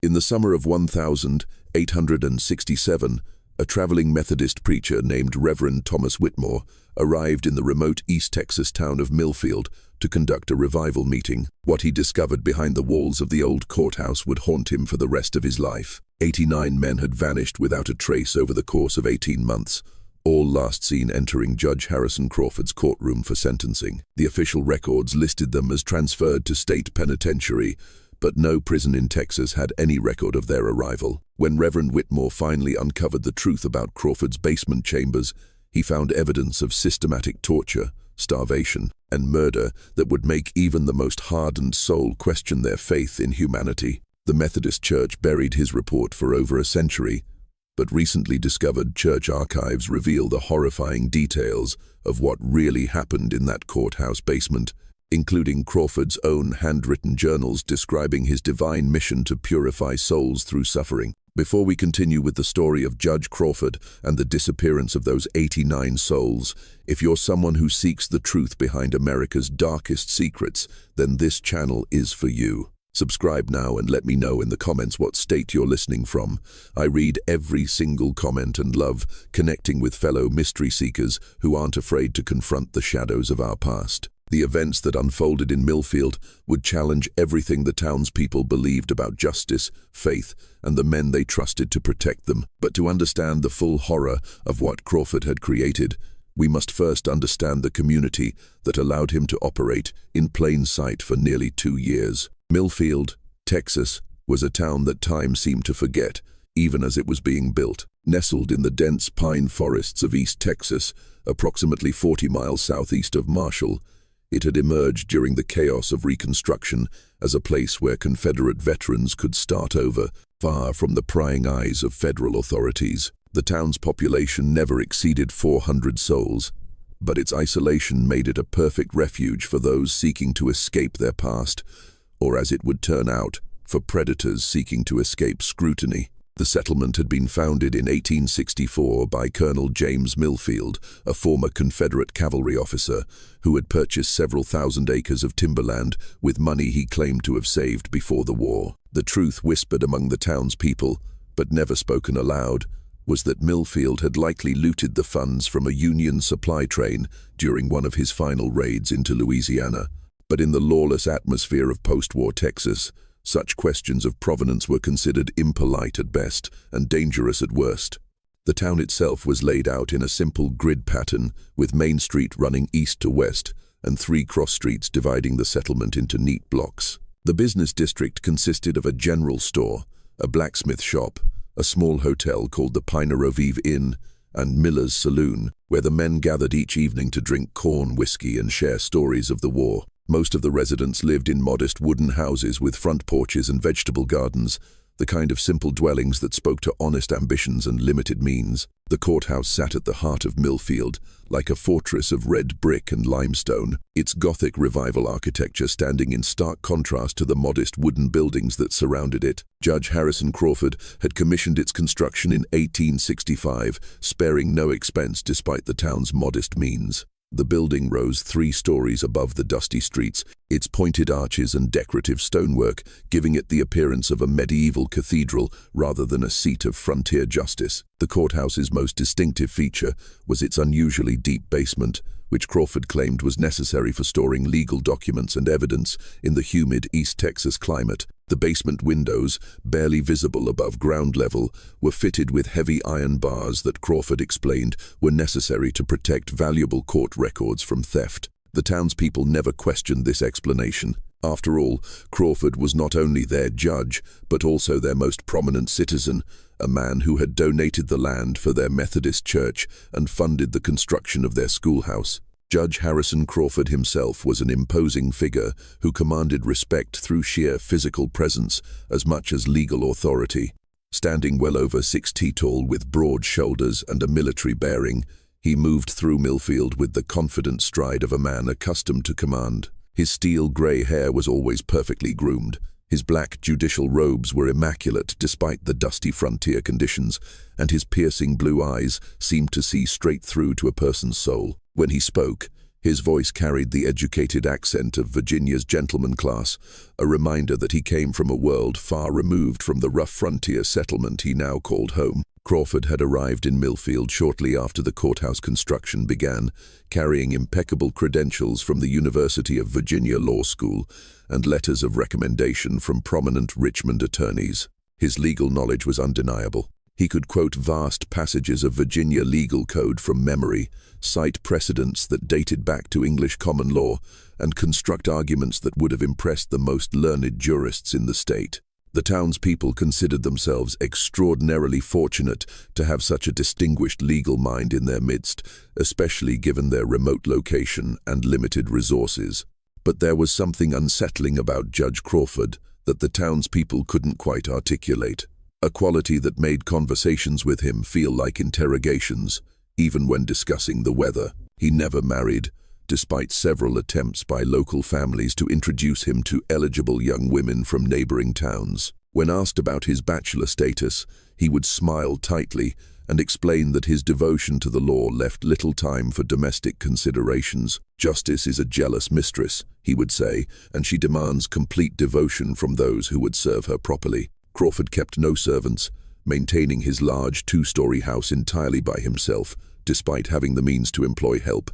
In the summer of 1867, a traveling Methodist preacher named Reverend Thomas Whitmore arrived in the remote East Texas town of Millfield to conduct a revival meeting. What he discovered behind the walls of the old courthouse would haunt him for the rest of his life. 89 men had vanished without a trace over the course of 18 months, all last seen entering Judge Harrison Crawford's courtroom for sentencing. The official records listed them as transferred to state penitentiary, but no prison in Texas had any record of their arrival. When Reverend Whitmore finally uncovered the truth about Crawford's basement chambers, he found evidence of systematic torture, starvation, and murder that would make even the most hardened soul question their faith in humanity. The Methodist Church buried his report for over a century, but recently discovered church archives reveal the horrifying details of what really happened in that courthouse basement, including Crawford's own handwritten journals describing his divine mission to purify souls through suffering. Before we continue with the story of Judge Crawford and the disappearance of those 89 souls, if you're someone who seeks the truth behind America's darkest secrets, then this channel is for you. Subscribe now and let me know in the comments what state you're listening from. I read every single comment and love connecting with fellow mystery seekers who aren't afraid to confront the shadows of our past. The events that unfolded in Millfield would challenge everything the townspeople believed about justice, faith, and the men they trusted to protect them. But to understand the full horror of what Crawford had created, we must first understand the community that allowed him to operate in plain sight for nearly 2 years. Millfield, Texas, was a town that time seemed to forget, even as it was being built. Nestled in the dense pine forests of East Texas, approximately 40 miles southeast of Marshall, it had emerged during the chaos of Reconstruction as a place where Confederate veterans could start over, far from the prying eyes of federal authorities. The town's population never exceeded 400 souls, but its isolation made it a perfect refuge for those seeking to escape their past, or as it would turn out, for predators seeking to escape scrutiny. The settlement had been founded in 1864 by Colonel James Millfield, a former Confederate cavalry officer who had purchased several thousand acres of timberland with money he claimed to have saved before the war. The truth whispered among the townspeople, but never spoken aloud, was that Millfield had likely looted the funds from a Union supply train during one of his final raids into Louisiana. But in the lawless atmosphere of post-war Texas, such questions of provenance were considered impolite at best and dangerous at worst. The town itself was laid out in a simple grid pattern, with Main Street running east to west and 3 cross streets dividing the settlement into neat blocks. The business district consisted of a general store, a blacksmith shop, a small hotel called the Piner-O-Vive Inn, and Miller's Saloon, where the men gathered each evening to drink corn whiskey and share stories of the war. Most of the residents lived in modest wooden houses with front porches and vegetable gardens, the kind of simple dwellings that spoke to honest ambitions and limited means. The courthouse sat at the heart of Millfield, like a fortress of red brick and limestone, its Gothic Revival architecture standing in stark contrast to the modest wooden buildings that surrounded it. Judge Harrison Crawford had commissioned its construction in 1865, sparing no expense despite the town's modest means. The building rose 3 stories above the dusty streets, its pointed arches and decorative stonework giving it the appearance of a medieval cathedral rather than a seat of frontier justice. The courthouse's most distinctive feature was its unusually deep basement, which Crawford claimed was necessary for storing legal documents and evidence in the humid East Texas climate. The basement windows, barely visible above ground level, were fitted with heavy iron bars that Crawford explained were necessary to protect valuable court records from theft. The townspeople never questioned this explanation. After all, Crawford was not only their judge, but also their most prominent citizen, a man who had donated the land for their Methodist church and funded the construction of their schoolhouse. Judge Harrison Crawford himself was an imposing figure who commanded respect through sheer physical presence as much as legal authority. Standing well over 6 feet tall with broad shoulders and a military bearing, he moved through Millfield with the confident stride of a man accustomed to command. His steel-gray hair was always perfectly groomed. His black judicial robes were immaculate despite the dusty frontier conditions, and his piercing blue eyes seemed to see straight through to a person's soul. When he spoke, His voice carried the educated accent of Virginia's gentleman class, a reminder that he came from a world far removed from the rough frontier settlement he now called home. Crawford had arrived in Millfield shortly after the courthouse construction began, carrying impeccable credentials from the University of Virginia Law School and letters of recommendation from prominent Richmond attorneys. His legal knowledge was undeniable. He could quote vast passages of Virginia legal code from memory, cite precedents that dated back to English common law, and construct arguments that would have impressed the most learned jurists in the state. The townspeople considered themselves extraordinarily fortunate to have such a distinguished legal mind in their midst, especially given their remote location and limited resources. But there was something unsettling about Judge Crawford that the townspeople couldn't quite articulate, a quality that made conversations with him feel like interrogations, even when discussing the weather. He never married, despite several attempts by local families to introduce him to eligible young women from neighboring towns. When asked about his bachelor status, he would smile tightly and explain that his devotion to the law left little time for domestic considerations. "Justice is a jealous mistress," he would say, "and she demands complete devotion from those who would serve her properly." Crawford kept no servants, maintaining his large two-story house entirely by himself, despite having the means to employ help.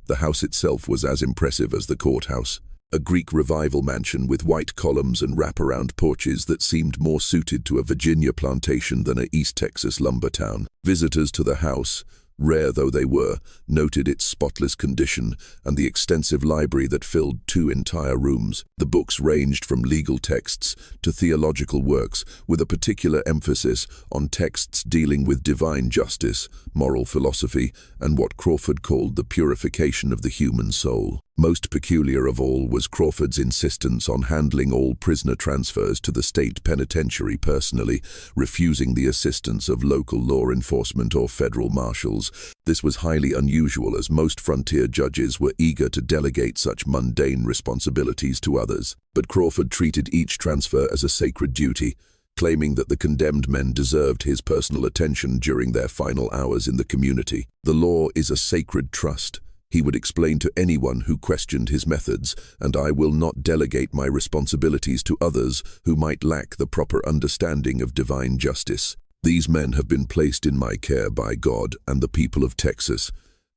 The house itself was as impressive as the courthouse, a Greek revival mansion with white columns and wraparound porches that seemed more suited to a Virginia plantation than a East Texas lumber town. Visitors to the house, rare though they were, noted its spotless condition and the extensive library that filled 2 entire rooms. The books ranged from legal texts to theological works, with a particular emphasis on texts dealing with divine justice, moral philosophy, and what Crawford called the purification of the human soul. Most peculiar of all was Crawford's insistence on handling all prisoner transfers to the state penitentiary personally, refusing the assistance of local law enforcement or federal marshals. This was highly unusual, as most frontier judges were eager to delegate such mundane responsibilities to others. But Crawford treated each transfer as a sacred duty, claiming that the condemned men deserved his personal attention during their final hours in the community. "The law is a sacred trust," he would explain to anyone who questioned his methods, "and I will not delegate my responsibilities to others who might lack the proper understanding of divine justice. These men have been placed in my care by God and the people of Texas,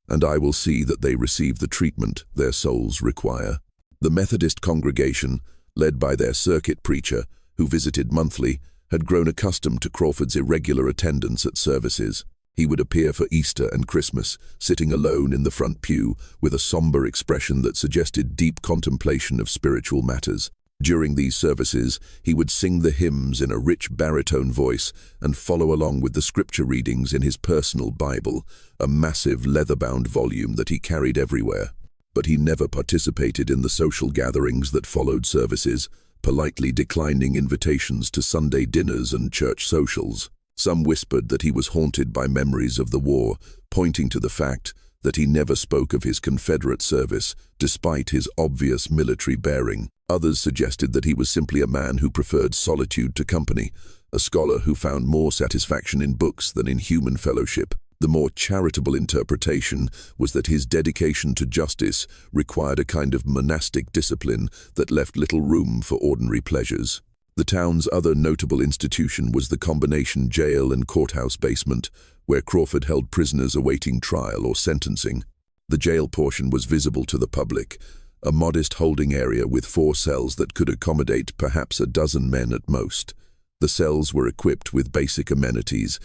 and I will see that they receive the treatment their souls require." The Methodist congregation, led by their circuit preacher, who visited monthly, had grown accustomed to Crawford's irregular attendance at services. He would appear for Easter and Christmas, sitting alone in the front pew, with a somber expression that suggested deep contemplation of spiritual matters. During these services, he would sing the hymns in a rich baritone voice and follow along with the scripture readings in his personal Bible, a massive leather-bound volume that he carried everywhere. But he never participated in the social gatherings that followed services, politely declining invitations to Sunday dinners and church socials. Some whispered that he was haunted by memories of the war, pointing to the fact that he never spoke of his Confederate service, despite his obvious military bearing. Others suggested that he was simply a man who preferred solitude to company, a scholar who found more satisfaction in books than in human fellowship. The more charitable interpretation was that his dedication to justice required a kind of monastic discipline that left little room for ordinary pleasures. The town's other notable institution was the combination jail and courthouse basement, where Crawford held prisoners awaiting trial or sentencing. The jail portion was visible to the public, a modest holding area with 4 cells that could accommodate perhaps a dozen men at most. The cells were equipped with basic amenities: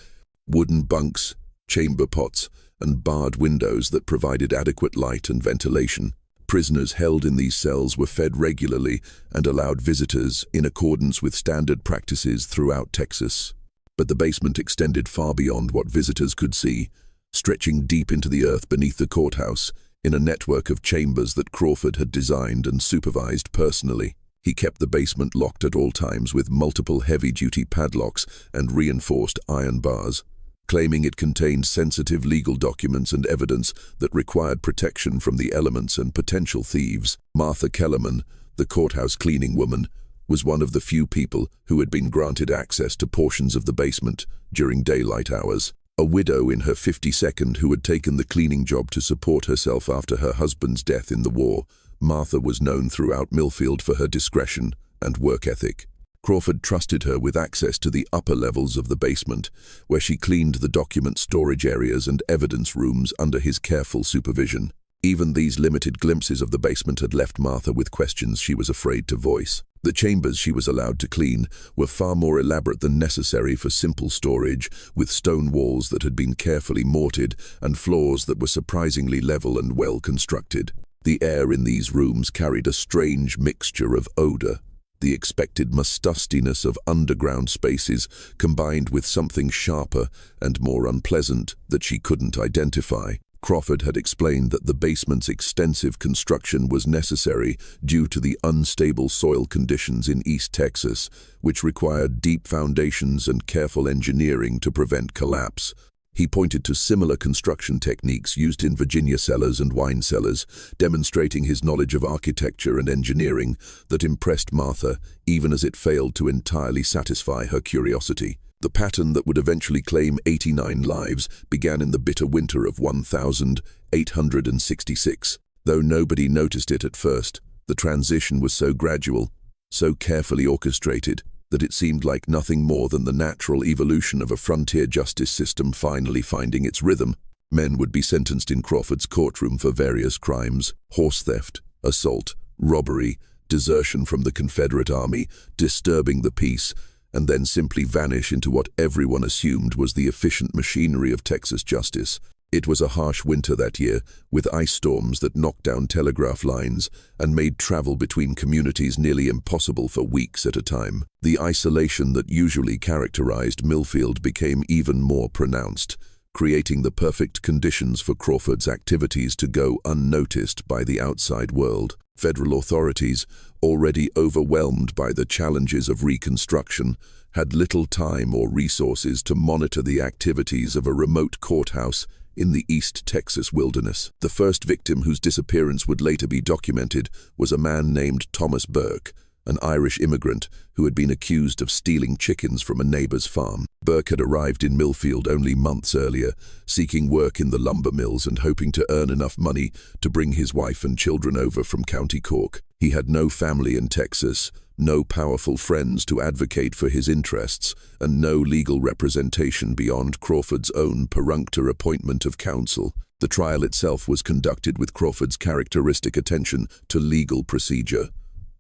wooden bunks, chamber pots, and barred windows that provided adequate light and ventilation. Prisoners held in these cells were fed regularly and allowed visitors in accordance with standard practices throughout Texas. But the basement extended far beyond what visitors could see, stretching deep into the earth beneath the courthouse, in a network of chambers that Crawford had designed and supervised personally. He kept the basement locked at all times with multiple heavy-duty padlocks and reinforced iron bars, claiming it contained sensitive legal documents and evidence that required protection from the elements and potential thieves. Martha Kellerman, the courthouse cleaning woman, was one of the few people who had been granted access to portions of the basement during daylight hours. A widow in her 52nd who had taken the cleaning job to support herself after her husband's death in the war, Martha was known throughout Millfield for her discretion and work ethic. Crawford trusted her with access to the upper levels of the basement, where she cleaned the document storage areas and evidence rooms under his careful supervision. Even these limited glimpses of the basement had left Martha with questions she was afraid to voice. The chambers she was allowed to clean were far more elaborate than necessary for simple storage, with stone walls that had been carefully mortared and floors that were surprisingly level and well constructed. The air in these rooms carried a strange mixture of odor, the expected mustiness of underground spaces combined with something sharper and more unpleasant that she couldn't identify. Crawford had explained that the basement's extensive construction was necessary due to the unstable soil conditions in East Texas, which required deep foundations and careful engineering to prevent collapse. He pointed to similar construction techniques used in Virginia cellars and wine cellars, demonstrating his knowledge of architecture and engineering that impressed Martha, even as it failed to entirely satisfy her curiosity. The pattern that would eventually claim 89 lives began in the bitter winter of 1866. Though nobody noticed it at first, the transition was so gradual, so carefully orchestrated, that it seemed like nothing more than the natural evolution of a frontier justice system finally finding its rhythm. Men would be sentenced in Crawford's courtroom for various crimes: horse theft, assault, robbery, desertion from the Confederate Army, disturbing the peace, and then simply vanish into what everyone assumed was the efficient machinery of Texas justice. It was a harsh winter that year, with ice storms that knocked down telegraph lines and made travel between communities nearly impossible for weeks at a time. The isolation that usually characterized Millfield became even more pronounced, creating the perfect conditions for Crawford's activities to go unnoticed by the outside world. Federal authorities, already overwhelmed by the challenges of Reconstruction, had little time or resources to monitor the activities of a remote courthouse in the East Texas wilderness. The first victim whose disappearance would later be documented was a man named Thomas Burke, an Irish immigrant who had been accused of stealing chickens from a neighbor's farm. Burke had arrived in Millfield only months earlier, seeking work in the lumber mills and hoping to earn enough money to bring his wife and children over from County Cork. He had no family in Texas, no powerful friends to advocate for his interests, and no legal representation beyond Crawford's own perfunctory appointment of counsel. The trial itself was conducted with Crawford's characteristic attention to legal procedure.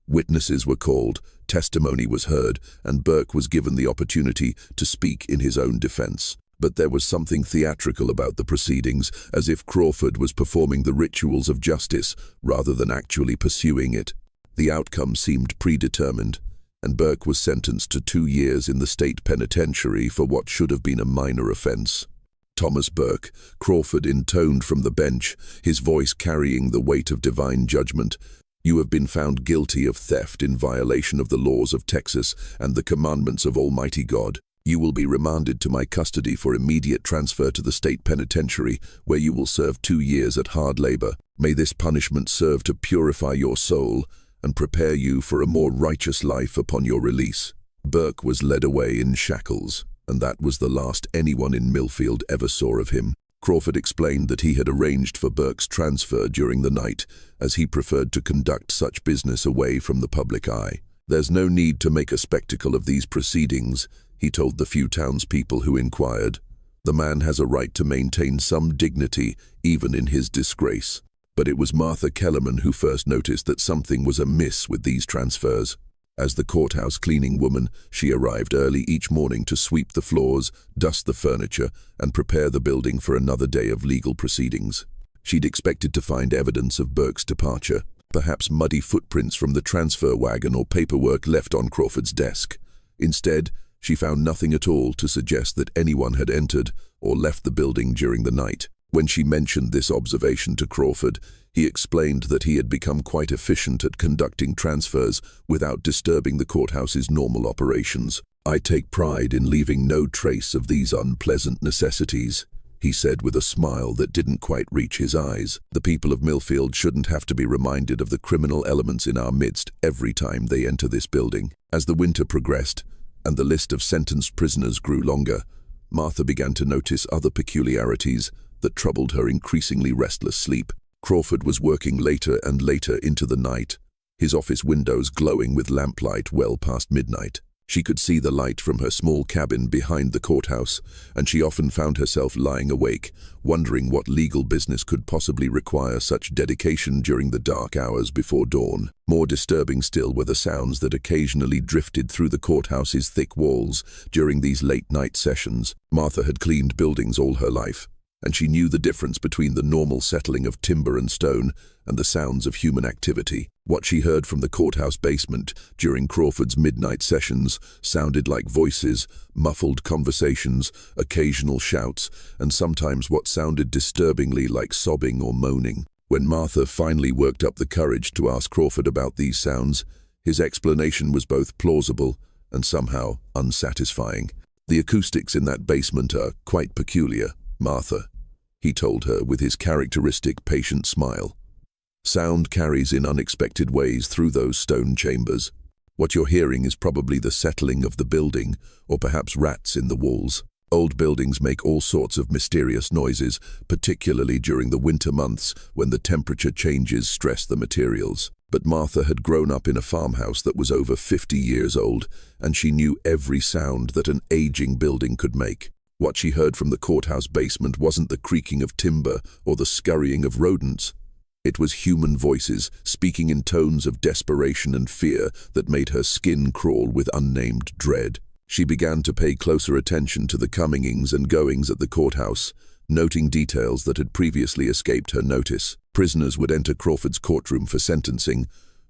Witnesses were called, testimony was heard, and Burke was given the opportunity to speak in his own defense. But there was something theatrical about the proceedings, as if Crawford was performing the rituals of justice rather than actually pursuing it. The outcome seemed predetermined, and Burke was sentenced to 2 years in the state penitentiary for what should have been a minor offense. Thomas Burke, Crawford intoned from the bench, his voice carrying the weight of divine judgment. "You have been found guilty of theft in violation of the laws of Texas and the commandments of Almighty God. You will be remanded to my custody for immediate transfer to the state penitentiary, where you will serve 2 years at hard labor. May this punishment serve to purify your soul and prepare you for a more righteous life upon your release." Burke was led away in shackles, and that was the last anyone in Millfield ever saw of him. Crawford explained that he had arranged for Burke's transfer during the night, as he preferred to conduct such business away from the public eye. "There's no need to make a spectacle of these proceedings," he told the few townspeople who inquired. "The man has a right to maintain some dignity, even in his disgrace." But it was Martha Kellerman who first noticed that something was amiss with these transfers. As the courthouse cleaning woman, she arrived early each morning to sweep the floors, dust the furniture, and prepare the building for another day of legal proceedings. She'd expected to find evidence of Burke's departure, perhaps muddy footprints from the transfer wagon or paperwork left on Crawford's desk. Instead, she found nothing at all to suggest that anyone had entered or left the building during the night. When she mentioned this observation to Crawford, he explained that he had become quite efficient at conducting transfers without disturbing the courthouse's normal operations. "I take pride in leaving no trace of these unpleasant necessities," he said with a smile that didn't quite reach his eyes. "The people of Millfield shouldn't have to be reminded of the criminal elements in our midst every time they enter this building." As the winter progressed and the list of sentenced prisoners grew longer, Martha began to notice other peculiarities that troubled her increasingly restless sleep. Crawford was working later and later into the night, his office windows glowing with lamplight well past midnight. She could see the light from her small cabin behind the courthouse, and she often found herself lying awake, wondering what legal business could possibly require such dedication during the dark hours before dawn. More disturbing still were the sounds that occasionally drifted through the courthouse's thick walls during these late-night sessions. Martha had cleaned buildings all her life, and she knew the difference between the normal settling of timber and stone and the sounds of human activity. What she heard from the courthouse basement during Crawford's midnight sessions sounded like voices, muffled conversations, occasional shouts, and sometimes what sounded disturbingly like sobbing or moaning. When Martha finally worked up the courage to ask Crawford about these sounds, his explanation was both plausible and somehow unsatisfying. "The acoustics in that basement are quite peculiar, Martha," he told her with his characteristic patient smile. "Sound carries in unexpected ways through those stone chambers. What you're hearing is probably the settling of the building, or perhaps rats in the walls. Old buildings make all sorts of mysterious noises, particularly during the winter months when the temperature changes stress the materials." But Martha had grown up in a farmhouse that was over 50 years old, and she knew every sound that an aging building could make. What she heard from the courthouse basement wasn't the creaking of timber or the scurrying of rodents. It was human voices speaking in tones of desperation and fear that made her skin crawl with unnamed dread. She began to pay closer attention to the comings and goings at the courthouse, noting details that had previously escaped her notice. Prisoners would enter Crawford's courtroom for sentencing,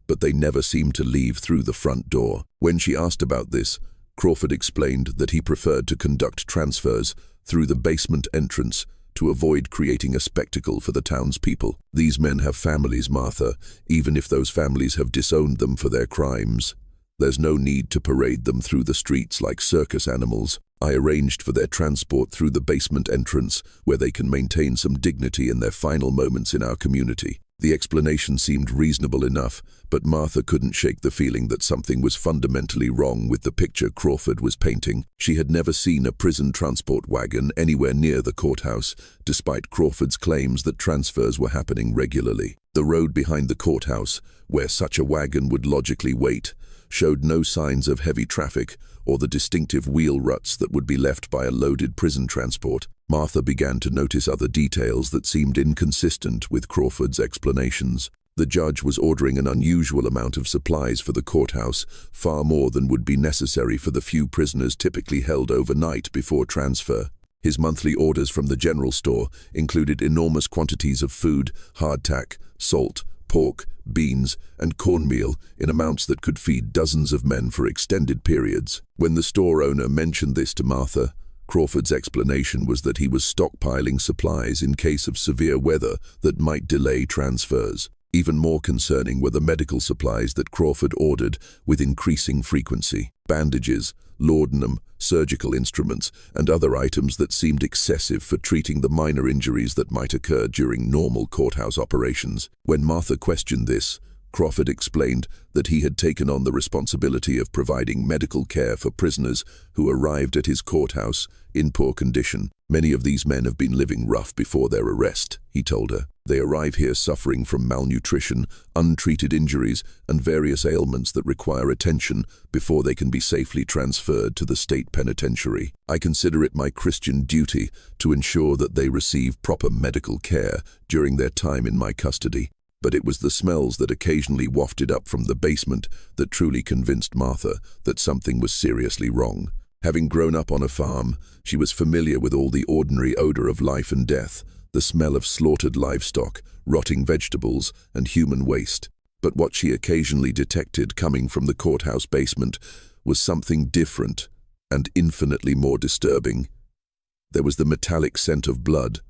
but they never seemed to leave through the front door. When she asked about this, Crawford explained that he preferred to conduct transfers through the basement entrance to avoid creating a spectacle for the townspeople. "These men have families, Martha, even if those families have disowned them for their crimes. There's no need to parade them through the streets like circus animals. I arranged for their transport through the basement entrance, where they can maintain some dignity in their final moments in our community." The explanation seemed reasonable enough, but Martha couldn't shake the feeling that something was fundamentally wrong with the picture Crawford was painting. She had never seen a prison transport wagon anywhere near the courthouse, despite Crawford's claims that transfers were happening regularly. The road behind the courthouse, where such a wagon would logically wait, showed no signs of heavy traffic or the distinctive wheel ruts that would be left by a loaded prison transport. Martha began to notice other details that seemed inconsistent with Crawford's explanations. The judge was ordering an unusual amount of supplies for the courthouse, far more than would be necessary for the few prisoners typically held overnight before transfer. His monthly orders from the general store included enormous quantities of food, hardtack, salt, pork, beans, and cornmeal in amounts that could feed dozens of men for extended periods. When the store owner mentioned this to Martha, Crawford's explanation was that he was stockpiling supplies in case of severe weather that might delay transfers. Even more concerning were the medical supplies that Crawford ordered with increasing frequency: bandages, laudanum, surgical instruments, and other items that seemed excessive for treating the minor injuries that might occur during normal courthouse operations. When Martha questioned this, Crawford explained that he had taken on the responsibility of providing medical care for prisoners who arrived at his courthouse in poor condition. "Many of these men have been living rough before their arrest," he told her. "They arrive here suffering from malnutrition, untreated injuries, and various ailments that require attention before they can be safely transferred to the state penitentiary. I consider it my Christian duty to ensure that they receive proper medical care during their time in my custody." But it was the smells that occasionally wafted up from the basement that truly convinced Martha that something was seriously wrong. Having grown up on a farm, she was familiar with all the ordinary odor of life and death, the smell of slaughtered livestock, rotting vegetables, and human waste. But what she occasionally detected coming from the courthouse basement was something different and infinitely more disturbing. There was the metallic scent of blood,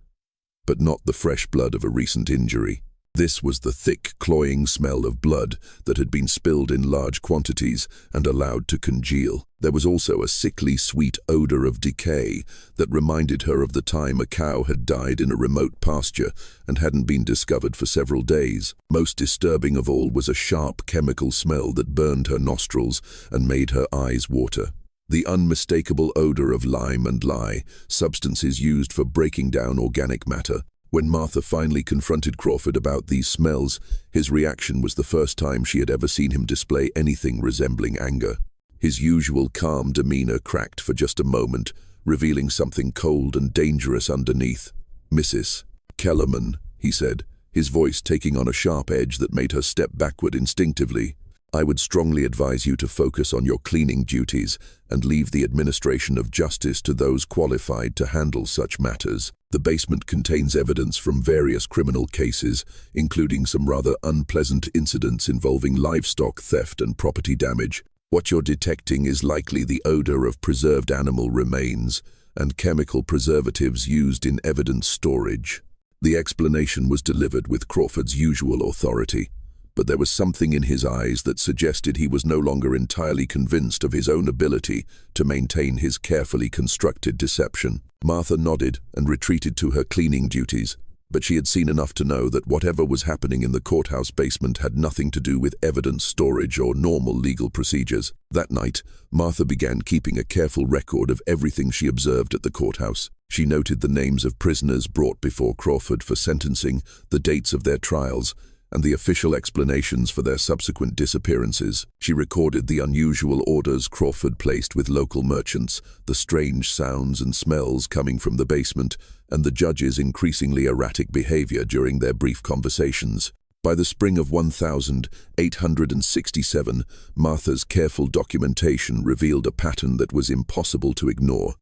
but not the fresh blood of a recent injury. This was the thick, cloying smell of blood that had been spilled in large quantities and allowed to congeal. There was also a sickly, sweet odor of decay that reminded her of the time a cow had died in a remote pasture and hadn't been discovered for several days. Most disturbing of all was a sharp chemical smell that burned her nostrils and made her eyes water. The unmistakable odor of lime and lye, substances used for breaking down organic matter. When Martha finally confronted Crawford about these smells, his reaction was the first time she had ever seen him display anything resembling anger. His usual calm demeanor cracked for just a moment, revealing something cold and dangerous underneath. "Mrs. Kellerman," he said, his voice taking on a sharp edge that made her step backward instinctively. "I would strongly advise you to focus on your cleaning duties and leave the administration of justice to those qualified to handle such matters. The basement contains evidence from various criminal cases, including some rather unpleasant incidents involving livestock theft and property damage. What you're detecting is likely the odor of preserved animal remains and chemical preservatives used in evidence storage." The explanation was delivered with Crawford's usual authority, but there was something in his eyes that suggested he was no longer entirely convinced of his own ability to maintain his carefully constructed deception. Martha nodded and retreated to her cleaning duties, but she had seen enough to know that whatever was happening in the courthouse basement had nothing to do with evidence storage or normal legal procedures. That night, Martha began keeping a careful record of everything she observed at the courthouse. She noted the names of prisoners brought before Crawford for sentencing, the dates of their trials, and the official explanations for their subsequent disappearances. She recorded the unusual orders Crawford placed with local merchants, the strange sounds and smells coming from the basement, and the judge's increasingly erratic behavior during their brief conversations. By the spring of 1867, Martha's careful documentation revealed a pattern that was impossible to ignore.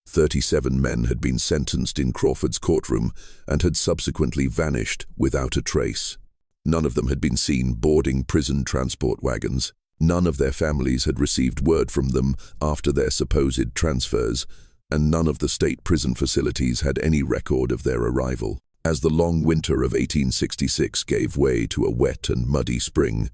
37 men had been sentenced in Crawford's courtroom and had subsequently vanished without a trace. None of them had been seen boarding prison transport wagons. None of their families had received word from them after their supposed transfers, and none of the state prison facilities had any record of their arrival. As the long winter of 1866 gave way to a wet and muddy spring,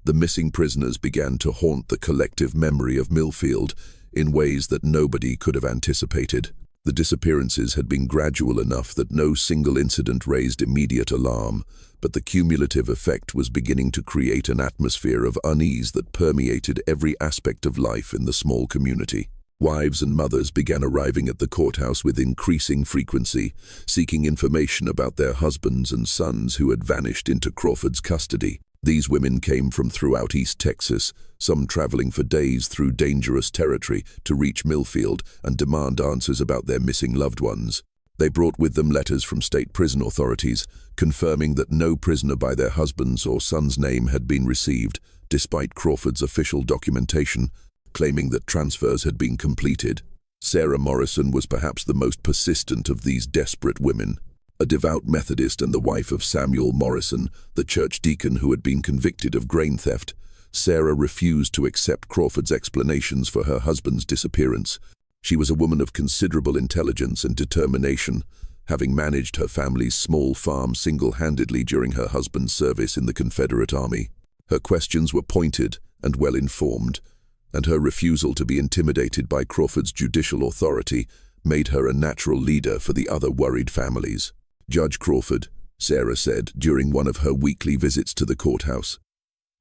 the missing prisoners began to haunt the collective memory of Millfield in ways that nobody could have anticipated. The disappearances had been gradual enough that no single incident raised immediate alarm, but the cumulative effect was beginning to create an atmosphere of unease that permeated every aspect of life in the small community. Wives and mothers began arriving at the courthouse with increasing frequency, seeking information about their husbands and sons who had vanished into Crawford's custody. These women came from throughout East Texas, some traveling for days through dangerous territory to reach Millfield and demand answers about their missing loved ones. They brought with them letters from state prison authorities, confirming that no prisoner by their husband's or son's name had been received, despite Crawford's official documentation, claiming that transfers had been completed. Sarah Morrison was perhaps the most persistent of these desperate women. A devout Methodist and the wife of Samuel Morrison, the church deacon who had been convicted of grain theft, Sarah refused to accept Crawford's explanations for her husband's disappearance. She was a woman of considerable intelligence and determination, having managed her family's small farm single-handedly during her husband's service in the Confederate Army. Her questions were pointed and well-informed, and her refusal to be intimidated by Crawford's judicial authority made her a natural leader for the other worried families. "Judge Crawford," Sarah said during one of her weekly visits to the courthouse,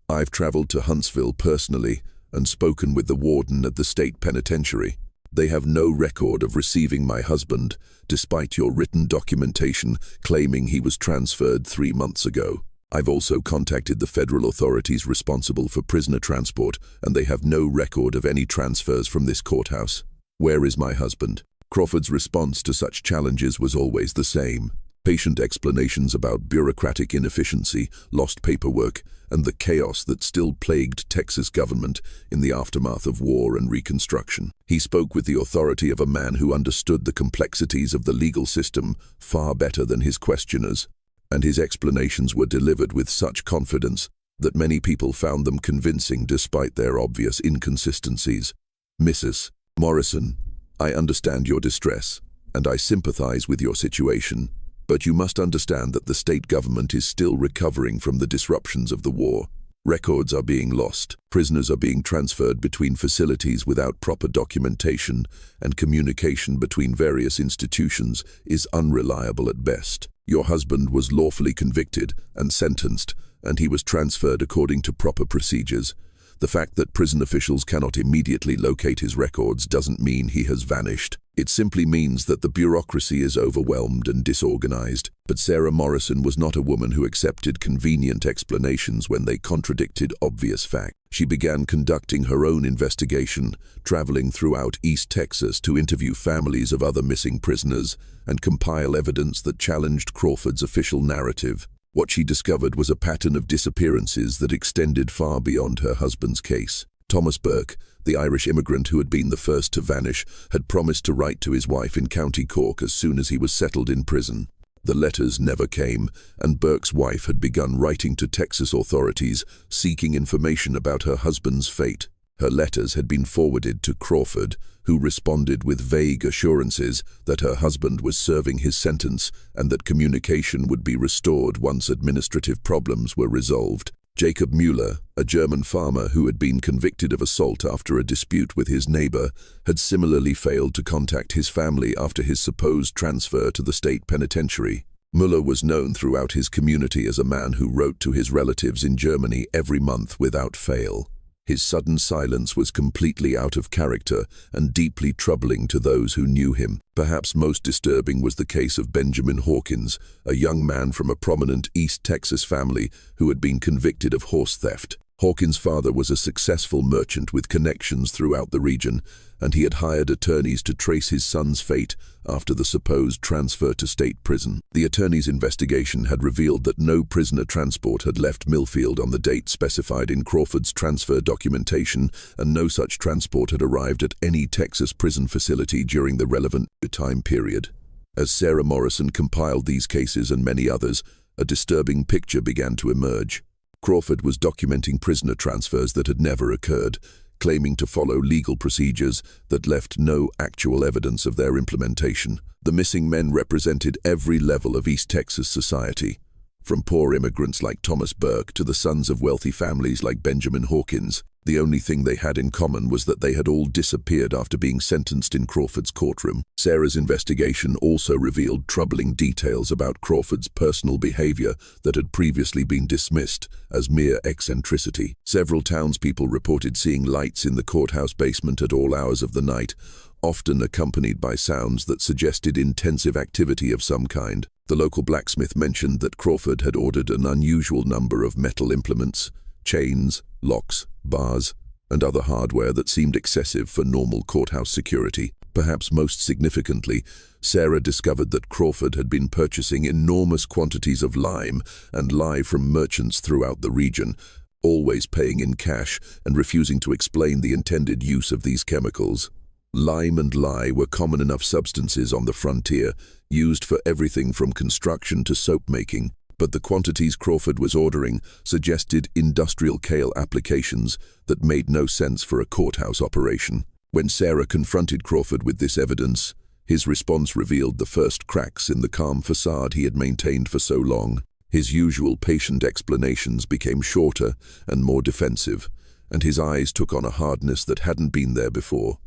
"I've traveled to Huntsville personally and spoken with the warden at the state penitentiary. They have no record of receiving my husband, despite your written documentation claiming he was transferred 3 months ago. I've also contacted the federal authorities responsible for prisoner transport, and they have no record of any transfers from this courthouse. Where is my husband?" Crawford's response to such challenges was always the same: patient explanations about bureaucratic inefficiency, lost paperwork, and the chaos that still plagued Texas government in the aftermath of war and Reconstruction. He spoke with the authority of a man who understood the complexities of the legal system far better than his questioners, and his explanations were delivered with such confidence that many people found them convincing despite their obvious inconsistencies. "Mrs. Morrison, I understand your distress, and I sympathize with your situation. But you must understand that the state government is still recovering from the disruptions of the war. Records are being lost, prisoners are being transferred between facilities without proper documentation, and communication between various institutions is unreliable at best. Your husband was lawfully convicted and sentenced, and he was transferred according to proper procedures. The fact that prison officials cannot immediately locate his records doesn't mean he has vanished. It simply means that the bureaucracy is overwhelmed and disorganized. But Sarah Morrison was not a woman who accepted convenient explanations when they contradicted obvious facts. She began conducting her own investigation, traveling throughout East Texas to interview families of other missing prisoners and compile evidence that challenged Crawford's official narrative. What she discovered was a pattern of disappearances that extended far beyond her husband's case. Thomas Burke, the Irish immigrant who had been the first to vanish, had promised to write to his wife in County Cork as soon as he was settled in prison. The letters never came, and Burke's wife had begun writing to Texas authorities, seeking information about her husband's fate. Her letters had been forwarded to Crawford, who responded with vague assurances that her husband was serving his sentence and that communication would be restored once administrative problems were resolved. Jacob Mueller, a German farmer who had been convicted of assault after a dispute with his neighbor, had similarly failed to contact his family after his supposed transfer to the state penitentiary. Mueller was known throughout his community as a man who wrote to his relatives in Germany every month without fail. His sudden silence was completely out of character and deeply troubling to those who knew him. Perhaps most disturbing was the case of Benjamin Hawkins, a young man from a prominent East Texas family who had been convicted of horse theft. Hawkins' father was a successful merchant with connections throughout the region, and he had hired attorneys to trace his son's fate after the supposed transfer to state prison. The attorney's investigation had revealed that no prisoner transport had left Millfield on the date specified in Crawford's transfer documentation, and no such transport had arrived at any Texas prison facility during the relevant time period. As Sarah Morrison compiled these cases and many others, a disturbing picture began to emerge. Crawford was documenting prisoner transfers that had never occurred, claiming to follow legal procedures that left no actual evidence of their implementation. The missing men represented every level of East Texas society, from poor immigrants like Thomas Burke to the sons of wealthy families like Benjamin Hawkins. The only thing they had in common was that they had all disappeared after being sentenced in Crawford's courtroom. Sarah's investigation also revealed troubling details about Crawford's personal behavior that had previously been dismissed as mere eccentricity. Several townspeople reported seeing lights in the courthouse basement at all hours of the night, often accompanied by sounds that suggested intensive activity of some kind. The local blacksmith mentioned that Crawford had ordered an unusual number of metal implements, chains, locks, bars, and other hardware that seemed excessive for normal courthouse security. Perhaps most significantly, Sarah discovered that Crawford had been purchasing enormous quantities of lime and lye from merchants throughout the region, always paying in cash and refusing to explain the intended use of these chemicals. Lime and lye were common enough substances on the frontier, used for everything from construction to soap making. But the quantities Crawford was ordering suggested industrial scale applications that made no sense for a courthouse operation. When Sarah confronted Crawford with this evidence, his response revealed the first cracks in the calm facade he had maintained for so long. His usual patient explanations became shorter and more defensive, and his eyes took on a hardness that hadn't been there before.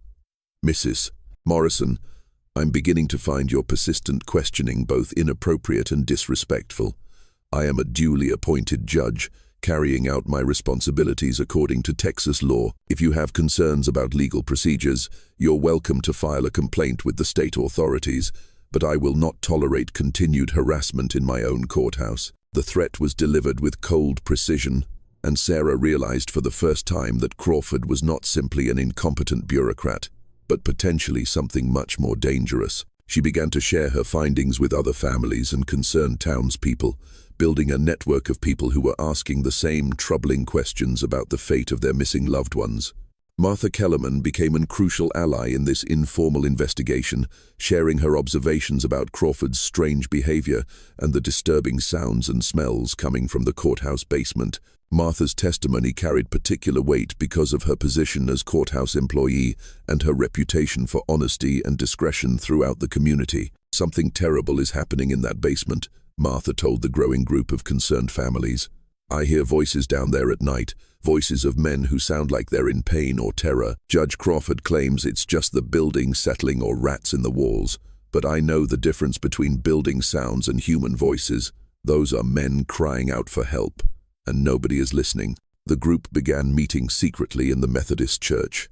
"Mrs. Morrison, I'm beginning to find your persistent questioning both inappropriate and disrespectful. I am a duly appointed judge, carrying out my responsibilities according to Texas law. If you have concerns about legal procedures, you're welcome to file a complaint with the state authorities, but I will not tolerate continued harassment in my own courthouse." The threat was delivered with cold precision, and Sarah realized for the first time that Crawford was not simply an incompetent bureaucrat, but potentially something much more dangerous. She began to share her findings with other families and concerned townspeople, building a network of people who were asking the same troubling questions about the fate of their missing loved ones. Martha Kellerman became a crucial ally in this informal investigation, sharing her observations about Crawford's strange behavior and the disturbing sounds and smells coming from the courthouse basement. Martha's testimony carried particular weight because of her position as courthouse employee and her reputation for honesty and discretion throughout the community. "Something terrible is happening in that basement," Martha told the growing group of concerned families. "I hear voices down there at night, voices of men who sound like they're in pain or terror. Judge Crawford claims it's just the building settling or rats in the walls, but I know the difference between building sounds and human voices. Those are men crying out for help, and nobody is listening." The group began meeting secretly in the Methodist Church,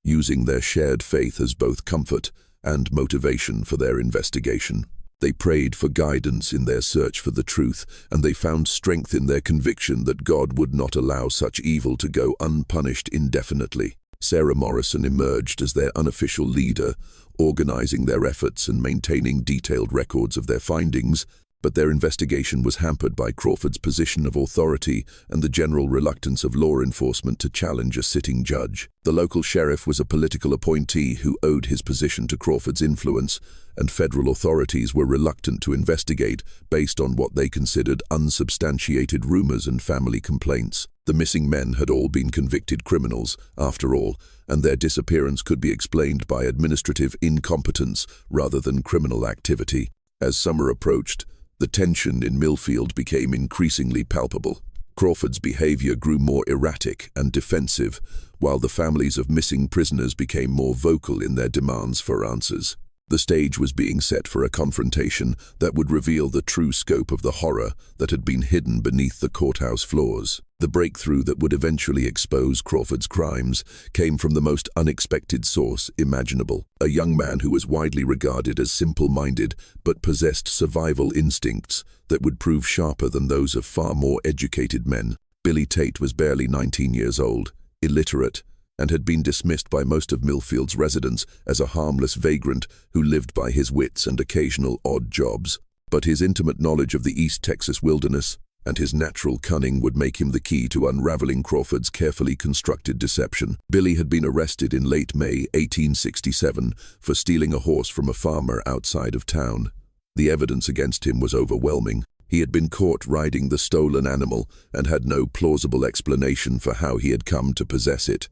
using their shared faith as both comfort and motivation for their investigation. They prayed for guidance in their search for the truth, and they found strength in their conviction that God would not allow such evil to go unpunished indefinitely. Sarah Morrison emerged as their unofficial leader, organizing their efforts and maintaining detailed records of their findings, but their investigation was hampered by Crawford's position of authority and the general reluctance of law enforcement to challenge a sitting judge. The local sheriff was a political appointee who owed his position to Crawford's influence, and federal authorities were reluctant to investigate based on what they considered unsubstantiated rumors and family complaints. The missing men had all been convicted criminals, after all, and their disappearance could be explained by administrative incompetence rather than criminal activity. As summer approached, the tension in Millfield became increasingly palpable. Crawford's behavior grew more erratic and defensive, while the families of missing prisoners became more vocal in their demands for answers. The stage was being set for a confrontation that would reveal the true scope of the horror that had been hidden beneath the courthouse floors. The breakthrough that would eventually expose Crawford's crimes came from the most unexpected source imaginable. A young man who was widely regarded as simple-minded but possessed survival instincts that would prove sharper than those of far more educated men. Billy Tate was barely 19 years old, illiterate, and had been dismissed by most of Millfield's residents as a harmless vagrant who lived by his wits and occasional odd jobs. But his intimate knowledge of the East Texas wilderness and his natural cunning would make him the key to unraveling Crawford's carefully constructed deception. Billy had been arrested in late May 1867 for stealing a horse from a farmer outside of town. The evidence against him was overwhelming. He had been caught riding the stolen animal and had no plausible explanation for how he had come to possess it.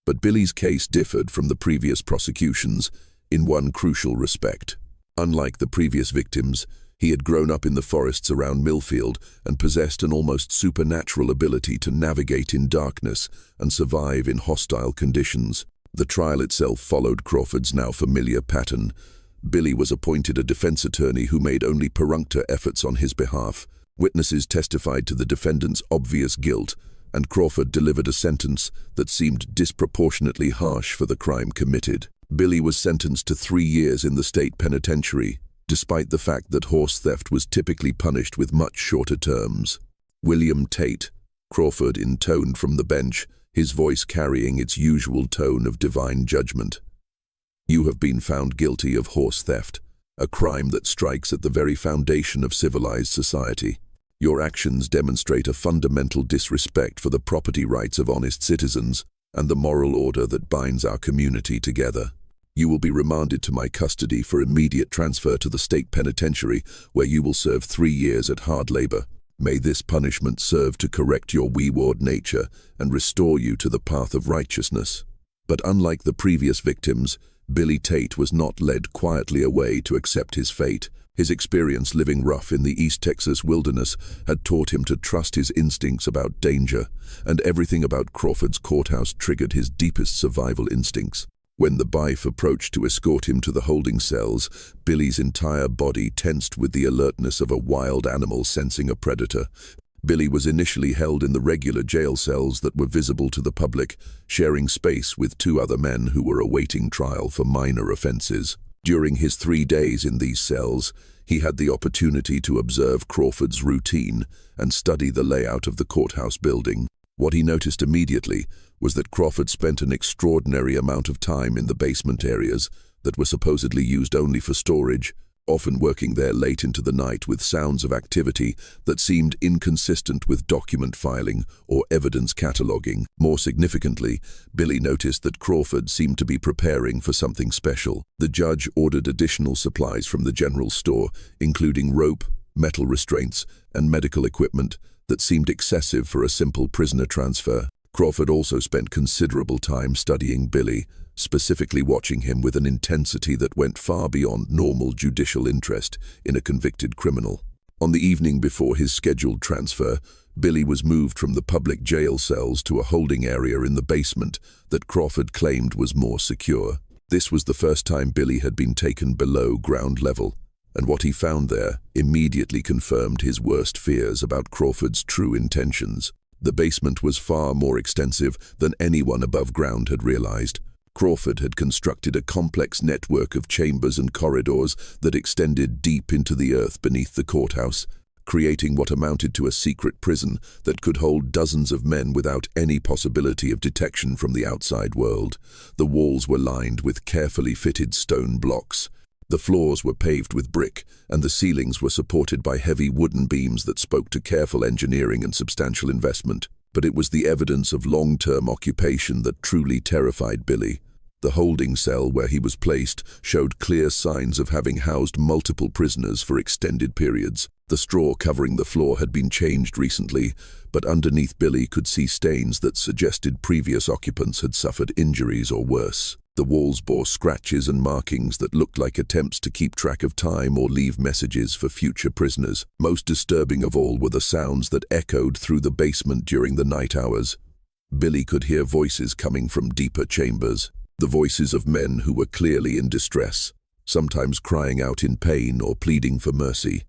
But Billy's case differed from the previous prosecutions in one crucial respect. Unlike the previous victims, he had grown up in the forests around Millfield and possessed an almost supernatural ability to navigate in darkness and survive in hostile conditions. The trial itself followed Crawford's now familiar pattern. Billy was appointed a defense attorney who made only perfunctory efforts on his behalf. Witnesses testified to the defendant's obvious guilt, and Crawford delivered a sentence that seemed disproportionately harsh for the crime committed. Billy was sentenced to 3 years in the state penitentiary, despite the fact that horse theft was typically punished with much shorter terms. William Tate, Crawford intoned from the bench, his voice carrying its usual tone of divine judgment. You have been found guilty of horse theft, a crime that strikes at the very foundation of civilized society. Your actions demonstrate a fundamental disrespect for the property rights of honest citizens and the moral order that binds our community together. You will be remanded to my custody for immediate transfer to the state penitentiary, where you will serve 3 years at hard labor. May this punishment serve to correct your wayward nature and restore you to the path of righteousness. But unlike the previous victims, Billy Tate was not led quietly away to accept his fate. His experience living rough in the East Texas wilderness had taught him to trust his instincts about danger, and everything about Crawford's courthouse triggered his deepest survival instincts. When the bailiff approached to escort him to the holding cells, Billy's entire body tensed with the alertness of a wild animal sensing a predator. Billy was initially held in the regular jail cells that were visible to the public, sharing space with 2 other men who were awaiting trial for minor offenses. During his 3 days in these cells, he had the opportunity to observe Crawford's routine and study the layout of the courthouse building. What he noticed immediately was that Crawford spent an extraordinary amount of time in the basement areas that were supposedly used only for storage, often working there late into the night with sounds of activity that seemed inconsistent with document filing or evidence cataloging. More significantly, Billy noticed that Crawford seemed to be preparing for something special. The judge ordered additional supplies from the general store, including rope, metal restraints, and medical equipment that seemed excessive for a simple prisoner transfer. Crawford also spent considerable time studying Billy, specifically watching him with an intensity that went far beyond normal judicial interest in a convicted criminal. On the evening before his scheduled transfer, Billy was moved from the public jail cells to a holding area in the basement that Crawford claimed was more secure. This was the first time Billy had been taken below ground level, and what he found there immediately confirmed his worst fears about Crawford's true intentions. The basement was far more extensive than anyone above ground had realized. Crawford had constructed a complex network of chambers and corridors that extended deep into the earth beneath the courthouse, creating what amounted to a secret prison that could hold dozens of men without any possibility of detection from the outside world. The walls were lined with carefully fitted stone blocks. The floors were paved with brick, and the ceilings were supported by heavy wooden beams that spoke to careful engineering and substantial investment. But it was the evidence of long-term occupation that truly terrified Billy. The holding cell where he was placed showed clear signs of having housed multiple prisoners for extended periods. The straw covering the floor had been changed recently, but underneath Billy could see stains that suggested previous occupants had suffered injuries or worse. The walls bore scratches and markings that looked like attempts to keep track of time or leave messages for future prisoners. Most disturbing of all were the sounds that echoed through the basement during the night hours. Billy could hear voices coming from deeper chambers, the voices of men who were clearly in distress, sometimes crying out in pain or pleading for mercy.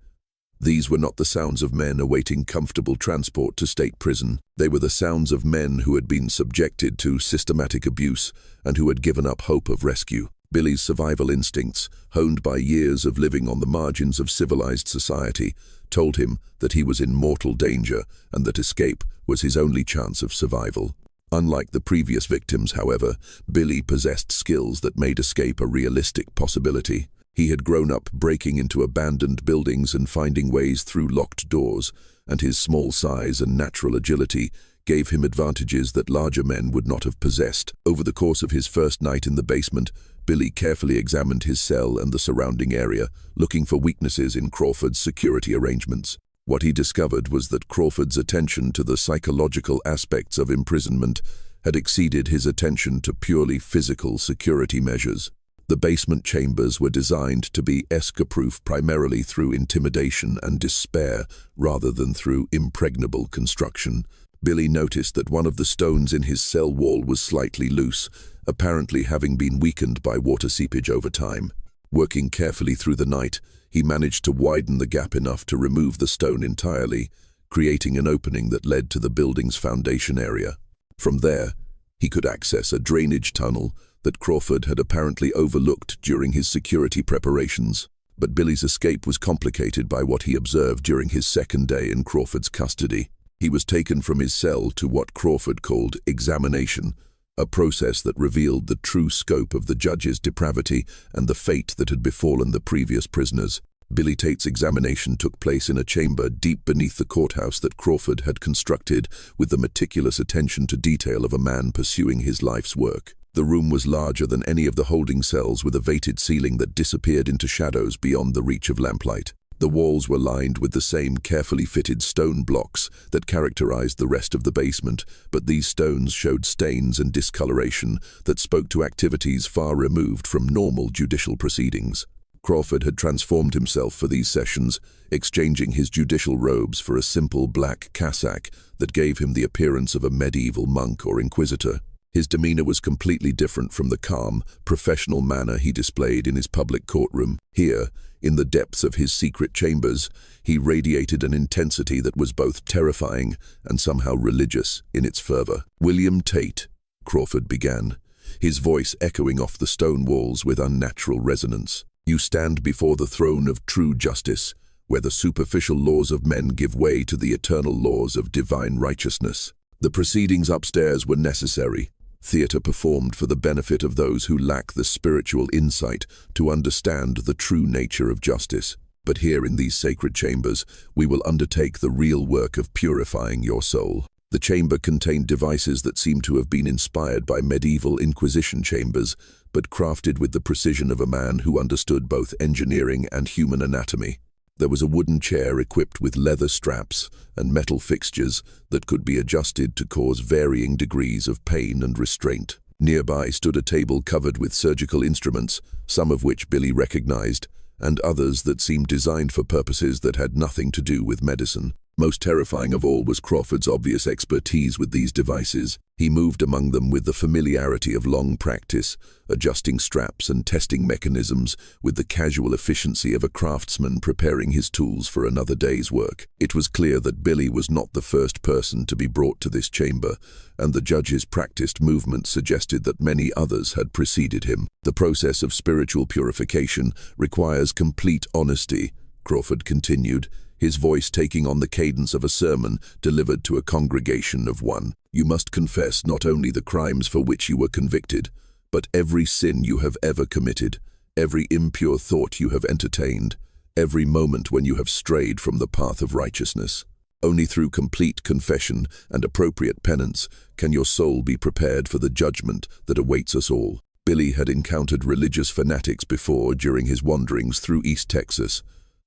These were not the sounds of men awaiting comfortable transport to state prison. They were the sounds of men who had been subjected to systematic abuse and who had given up hope of rescue. Billy's survival instincts, honed by years of living on the margins of civilized society, told him that he was in mortal danger and that escape was his only chance of survival. Unlike the previous victims, however, Billy possessed skills that made escape a realistic possibility. He had grown up breaking into abandoned buildings and finding ways through locked doors, and his small size and natural agility gave him advantages that larger men would not have possessed. Over the course of his first night in the basement, Billy carefully examined his cell and the surrounding area, looking for weaknesses in Crawford's security arrangements. What he discovered was that Crawford's attention to the psychological aspects of imprisonment had exceeded his attention to purely physical security measures. The basement chambers were designed to be escape-proof primarily through intimidation and despair rather than through impregnable construction. Billy noticed that one of the stones in his cell wall was slightly loose, apparently having been weakened by water seepage over time. Working carefully through the night, he managed to widen the gap enough to remove the stone entirely, creating an opening that led to the building's foundation area. From there, he could access a drainage tunnel that Crawford had apparently overlooked during his security preparations. But Billy's escape was complicated by what he observed during his second day in Crawford's custody. He was taken from his cell to what Crawford called examination, a process that revealed the true scope of the judge's depravity and the fate that had befallen the previous prisoners. Billy Tate's examination took place in a chamber deep beneath the courthouse that Crawford had constructed with the meticulous attention to detail of a man pursuing his life's work. The room was larger than any of the holding cells, with a vated ceiling that disappeared into shadows beyond the reach of lamplight. The walls were lined with the same carefully fitted stone blocks that characterized the rest of the basement, but these stones showed stains and discoloration that spoke to activities far removed from normal judicial proceedings. Crawford had transformed himself for these sessions, exchanging his judicial robes for a simple black cassock that gave him the appearance of a medieval monk or inquisitor. His demeanor was completely different from the calm, professional manner he displayed in his public courtroom. Here, in the depths of his secret chambers, he radiated an intensity that was both terrifying and somehow religious in its fervor. "William Tate," Crawford began, his voice echoing off the stone walls with unnatural resonance. "You stand before the throne of true justice, where the superficial laws of men give way to the eternal laws of divine righteousness. The proceedings upstairs were necessary, theater performed for the benefit of those who lack the spiritual insight to understand the true nature of justice. But here in these sacred chambers, we will undertake the real work of purifying your soul." The chamber contained devices that seemed to have been inspired by medieval Inquisition chambers, but crafted with the precision of a man who understood both engineering and human anatomy. There was a wooden chair equipped with leather straps and metal fixtures that could be adjusted to cause varying degrees of pain and restraint. Nearby stood a table covered with surgical instruments, some of which Billy recognized, and others that seemed designed for purposes that had nothing to do with medicine. Most terrifying of all was Crawford's obvious expertise with these devices. He moved among them with the familiarity of long practice, adjusting straps and testing mechanisms with the casual efficiency of a craftsman preparing his tools for another day's work. It was clear that Billy was not the first person to be brought to this chamber, and the judge's practiced movement suggested that many others had preceded him. The process of spiritual purification requires complete honesty, Crawford continued, his voice taking on the cadence of a sermon delivered to a congregation of one. You must confess not only the crimes for which you were convicted, but every sin you have ever committed, every impure thought you have entertained, every moment when you have strayed from the path of righteousness. Only through complete confession and appropriate penance can your soul be prepared for the judgment that awaits us all. Billy had encountered religious fanatics before during his wanderings through East Texas,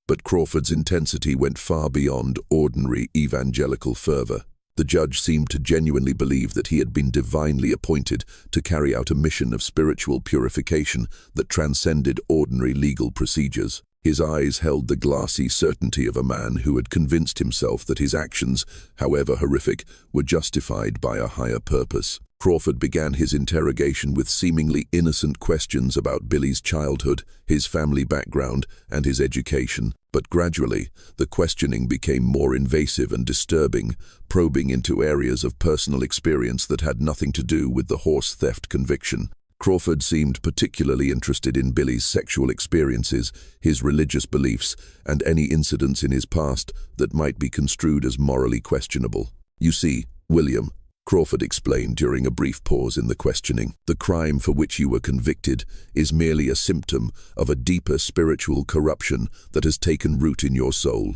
but Crawford's intensity went far beyond ordinary evangelical fervor. The judge seemed to genuinely believe that he had been divinely appointed to carry out a mission of spiritual purification that transcended ordinary legal procedures. His eyes held the glassy certainty of a man who had convinced himself that his actions, however horrific, were justified by a higher purpose. Crawford began his interrogation with seemingly innocent questions about Billy's childhood, his family background, and his education, but gradually, the questioning became more invasive and disturbing, probing into areas of personal experience that had nothing to do with the horse theft conviction. Crawford seemed particularly interested in Billy's sexual experiences, his religious beliefs, and any incidents in his past that might be construed as morally questionable. You see, William, Crawford explained during a brief pause in the questioning, the crime for which you were convicted is merely a symptom of a deeper spiritual corruption that has taken root in your soul.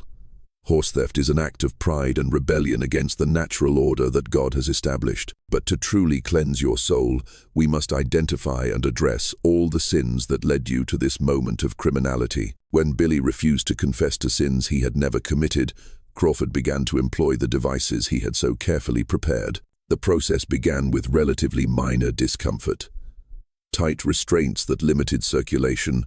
Horse theft is an act of pride and rebellion against the natural order that God has established. But to truly cleanse your soul, we must identify and address all the sins that led you to this moment of criminality. When Billy refused to confess to sins he had never committed, Crawford began to employ the devices he had so carefully prepared. The process began with relatively minor discomfort. Tight restraints that limited circulation,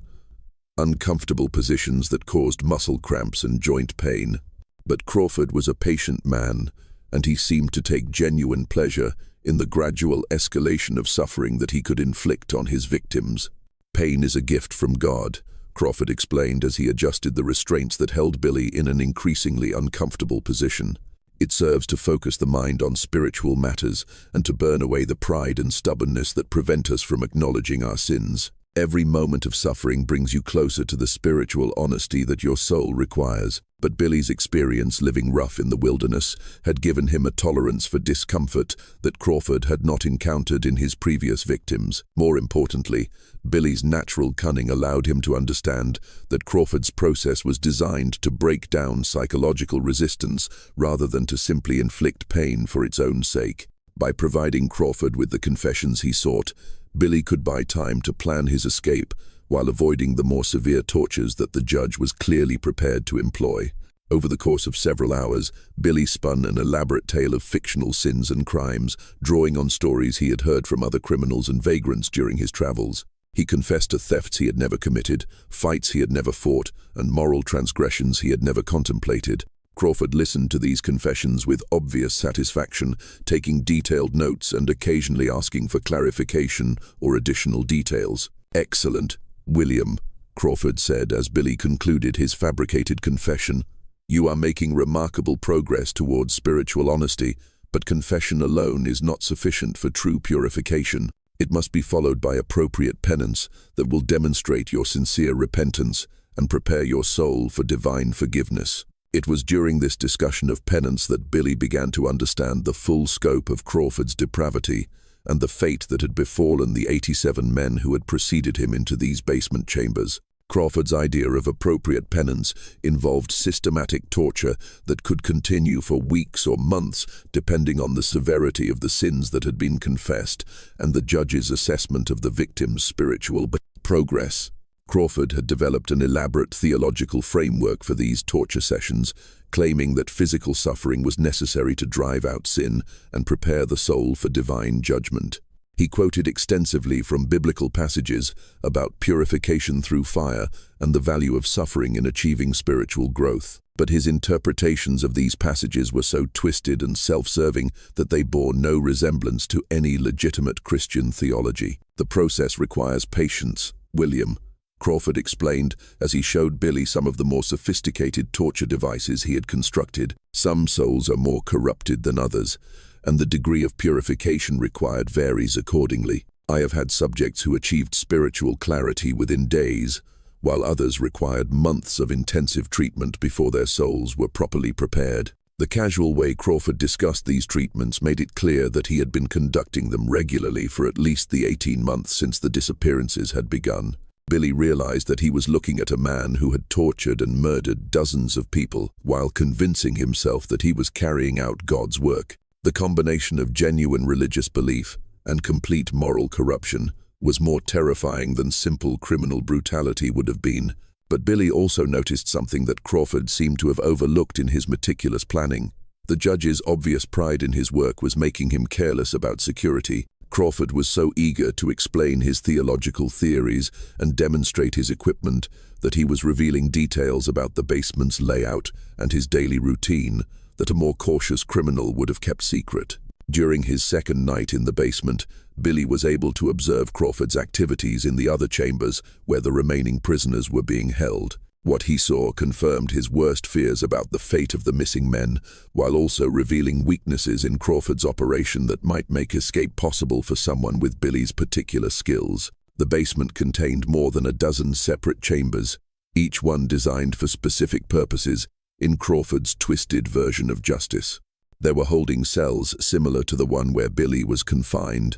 uncomfortable positions that caused muscle cramps and joint pain. But Crawford was a patient man, and he seemed to take genuine pleasure in the gradual escalation of suffering that he could inflict on his victims. Pain is a gift from God, Crawford explained as he adjusted the restraints that held Billy in an increasingly uncomfortable position. It serves to focus the mind on spiritual matters and to burn away the pride and stubbornness that prevent us from acknowledging our sins. Every moment of suffering brings you closer to the spiritual honesty that your soul requires. But Billy's experience living rough in the wilderness had given him a tolerance for discomfort that Crawford had not encountered in his previous victims. More importantly, Billy's natural cunning allowed him to understand that Crawford's process was designed to break down psychological resistance rather than to simply inflict pain for its own sake. By providing Crawford with the confessions he sought, Billy could buy time to plan his escape while avoiding the more severe tortures that the judge was clearly prepared to employ. Over the course of several hours, Billy spun an elaborate tale of fictional sins and crimes, drawing on stories he had heard from other criminals and vagrants during his travels. He confessed to thefts he had never committed, fights he had never fought, and moral transgressions he had never contemplated. Crawford listened to these confessions with obvious satisfaction, taking detailed notes and occasionally asking for clarification or additional details. "Excellent, William," Crawford said as Billy concluded his fabricated confession. "You are making remarkable progress towards spiritual honesty, but confession alone is not sufficient for true purification. It must be followed by appropriate penance that will demonstrate your sincere repentance and prepare your soul for divine forgiveness." It was during this discussion of penance that Billy began to understand the full scope of Crawford's depravity and the fate that had befallen the 87 men who had preceded him into these basement chambers. Crawford's idea of appropriate penance involved systematic torture that could continue for weeks or months, depending on the severity of the sins that had been confessed and the judge's assessment of the victim's spiritual progress. Crawford had developed an elaborate theological framework for these torture sessions, claiming that physical suffering was necessary to drive out sin and prepare the soul for divine judgment. He quoted extensively from biblical passages about purification through fire and the value of suffering in achieving spiritual growth. But his interpretations of these passages were so twisted and self-serving that they bore no resemblance to any legitimate Christian theology. The process requires patience, William Crawford explained as he showed Billy some of the more sophisticated torture devices he had constructed. Some souls are more corrupted than others, and the degree of purification required varies accordingly. I have had subjects who achieved spiritual clarity within days, while others required months of intensive treatment before their souls were properly prepared. The casual way Crawford discussed these treatments made it clear that he had been conducting them regularly for at least the 18 months since the disappearances had begun. Billy realized that he was looking at a man who had tortured and murdered dozens of people while convincing himself that he was carrying out God's work. The combination of genuine religious belief and complete moral corruption was more terrifying than simple criminal brutality would have been. But Billy also noticed something that Crawford seemed to have overlooked in his meticulous planning. The judge's obvious pride in his work was making him careless about security. Crawford was so eager to explain his theological theories and demonstrate his equipment that he was revealing details about the basement's layout and his daily routine that a more cautious criminal would have kept secret. During his second night in the basement, Billy was able to observe Crawford's activities in the other chambers where the remaining prisoners were being held. What he saw confirmed his worst fears about the fate of the missing men, while also revealing weaknesses in Crawford's operation that might make escape possible for someone with Billy's particular skills. The basement contained more than a dozen separate chambers, each one designed for specific purposes in Crawford's twisted version of justice. There were holding cells similar to the one where Billy was confined,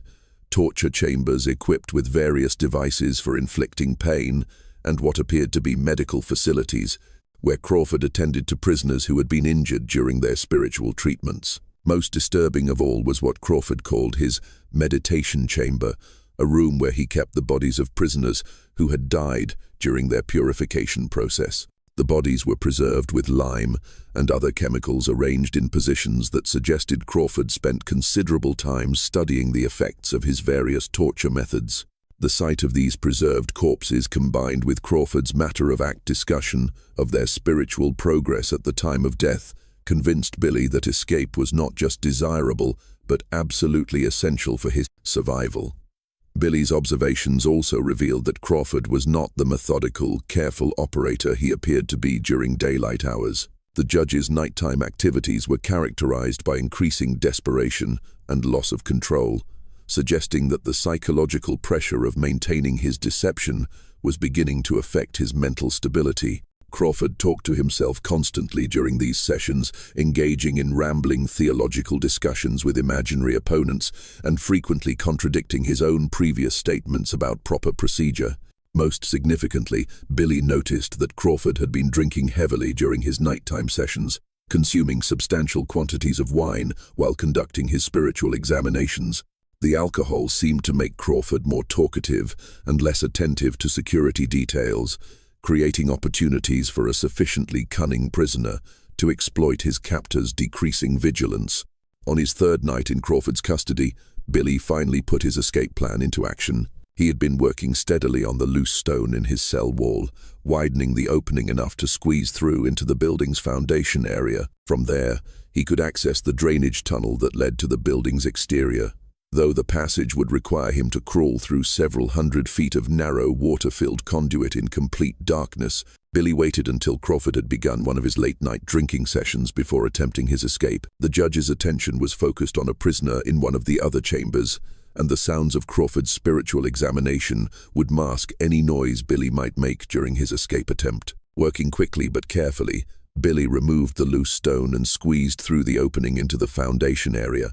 torture chambers equipped with various devices for inflicting pain, and what appeared to be medical facilities, where Crawford attended to prisoners who had been injured during their spiritual treatments. Most disturbing of all was what Crawford called his meditation chamber, a room where he kept the bodies of prisoners who had died during their purification process. The bodies were preserved with lime and other chemicals arranged in positions that suggested Crawford spent considerable time studying the effects of his various torture methods. The sight of these preserved corpses, combined with Crawford's matter-of-fact discussion of their spiritual progress at the time of death, convinced Billy that escape was not just desirable, but absolutely essential for his survival. Billy's observations also revealed that Crawford was not the methodical, careful operator he appeared to be during daylight hours. The judge's nighttime activities were characterized by increasing desperation and loss of control, suggesting that the psychological pressure of maintaining his deception was beginning to affect his mental stability. Crawford talked to himself constantly during these sessions, engaging in rambling theological discussions with imaginary opponents and frequently contradicting his own previous statements about proper procedure. Most significantly, Billy noticed that Crawford had been drinking heavily during his nighttime sessions, consuming substantial quantities of wine while conducting his spiritual examinations. The alcohol seemed to make Crawford more talkative and less attentive to security details, creating opportunities for a sufficiently cunning prisoner to exploit his captor's decreasing vigilance. On his third night in Crawford's custody, Billy finally put his escape plan into action. He had been working steadily on the loose stone in his cell wall, widening the opening enough to squeeze through into the building's foundation area. From there, he could access the drainage tunnel that led to the building's exterior. Though the passage would require him to crawl through several hundred feet of narrow, water-filled conduit in complete darkness, Billy waited until Crawford had begun one of his late-night drinking sessions before attempting his escape. The judge's attention was focused on a prisoner in one of the other chambers, and the sounds of Crawford's spiritual examination would mask any noise Billy might make during his escape attempt. Working quickly but carefully, Billy removed the loose stone and squeezed through the opening into the foundation area.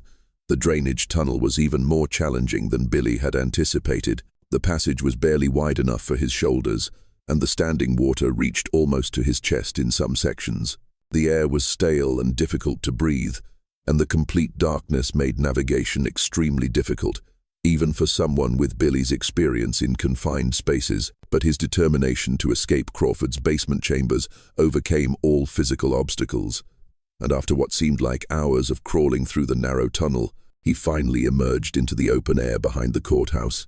The drainage tunnel was even more challenging than Billy had anticipated. The passage was barely wide enough for his shoulders, and the standing water reached almost to his chest in some sections. The air was stale and difficult to breathe, and the complete darkness made navigation extremely difficult, even for someone with Billy's experience in confined spaces. But his determination to escape Crawford's basement chambers overcame all physical obstacles, and after what seemed like hours of crawling through the narrow tunnel, he finally emerged into the open air behind the courthouse.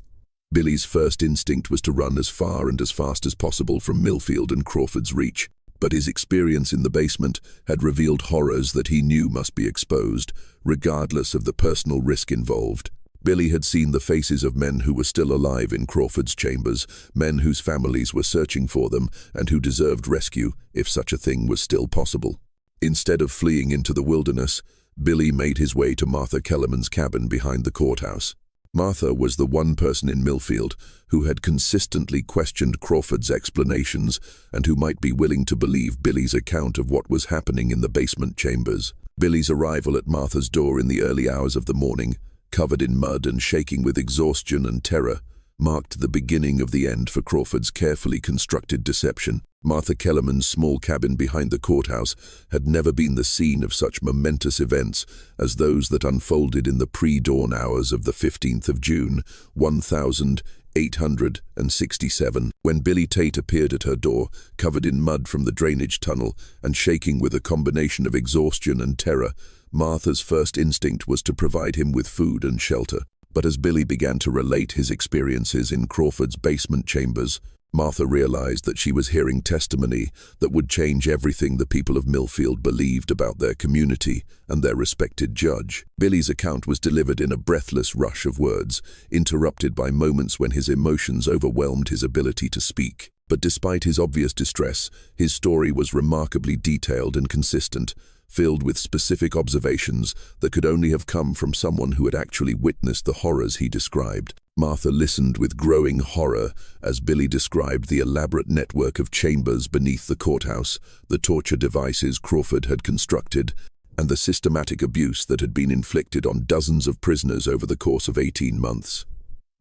Billy's first instinct was to run as far and as fast as possible from Millfield and Crawford's reach. But his experience in the basement had revealed horrors that he knew must be exposed, regardless of the personal risk involved. Billy had seen the faces of men who were still alive in Crawford's chambers, men whose families were searching for them and who deserved rescue if such a thing was still possible. Instead of fleeing into the wilderness, Billy made his way to Martha Kellerman's cabin behind the courthouse. Martha was the one person in Millfield who had consistently questioned Crawford's explanations and who might be willing to believe Billy's account of what was happening in the basement chambers. Billy's arrival at Martha's door in the early hours of the morning, covered in mud and shaking with exhaustion and terror, marked the beginning of the end for Crawford's carefully constructed deception. Martha Kellerman's small cabin behind the courthouse had never been the scene of such momentous events as those that unfolded in the pre-dawn hours of the 15th of June, 1867, when Billy Tate appeared at her door, covered in mud from the drainage tunnel and shaking with a combination of exhaustion and terror. Martha's first instinct was to provide him with food and shelter. But as Billy began to relate his experiences in Crawford's basement chambers, Martha realized that she was hearing testimony that would change everything the people of Millfield believed about their community and their respected judge. Billy's account was delivered in a breathless rush of words, interrupted by moments when his emotions overwhelmed his ability to speak. But despite his obvious distress, his story was remarkably detailed and consistent, filled with specific observations that could only have come from someone who had actually witnessed the horrors he described. Martha listened with growing horror as Billy described the elaborate network of chambers beneath the courthouse, the torture devices Crawford had constructed, and the systematic abuse that had been inflicted on dozens of prisoners over the course of 18 months.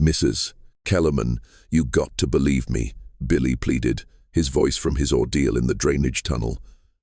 "Mrs. Kellerman, you got to believe me," Billy pleaded, his voice from his ordeal in the drainage tunnel.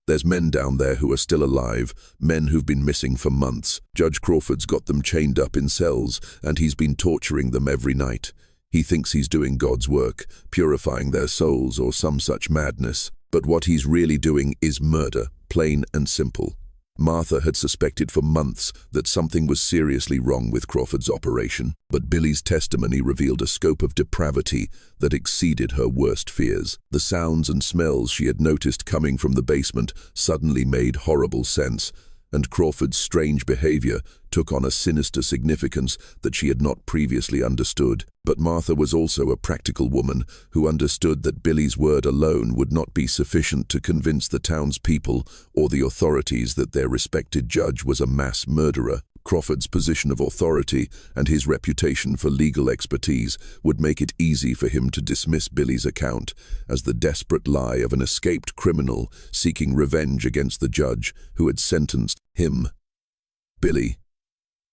"There's men down there who are still alive, men who've been missing for months. Judge Crawford's got them chained up in cells, and he's been torturing them every night. He thinks he's doing God's work, purifying their souls or some such madness. But what he's really doing is murder, plain and simple." Martha had suspected for months that something was seriously wrong with Crawford's operation, but Billy's testimony revealed a scope of depravity that exceeded her worst fears. The sounds and smells she had noticed coming from the basement suddenly made horrible sense, and Crawford's strange behavior took on a sinister significance that she had not previously understood. But Martha was also a practical woman who understood that Billy's word alone would not be sufficient to convince the townspeople or the authorities that their respected judge was a mass murderer. Crawford's position of authority and his reputation for legal expertise would make it easy for him to dismiss Billy's account as the desperate lie of an escaped criminal seeking revenge against the judge who had sentenced him. "Billy,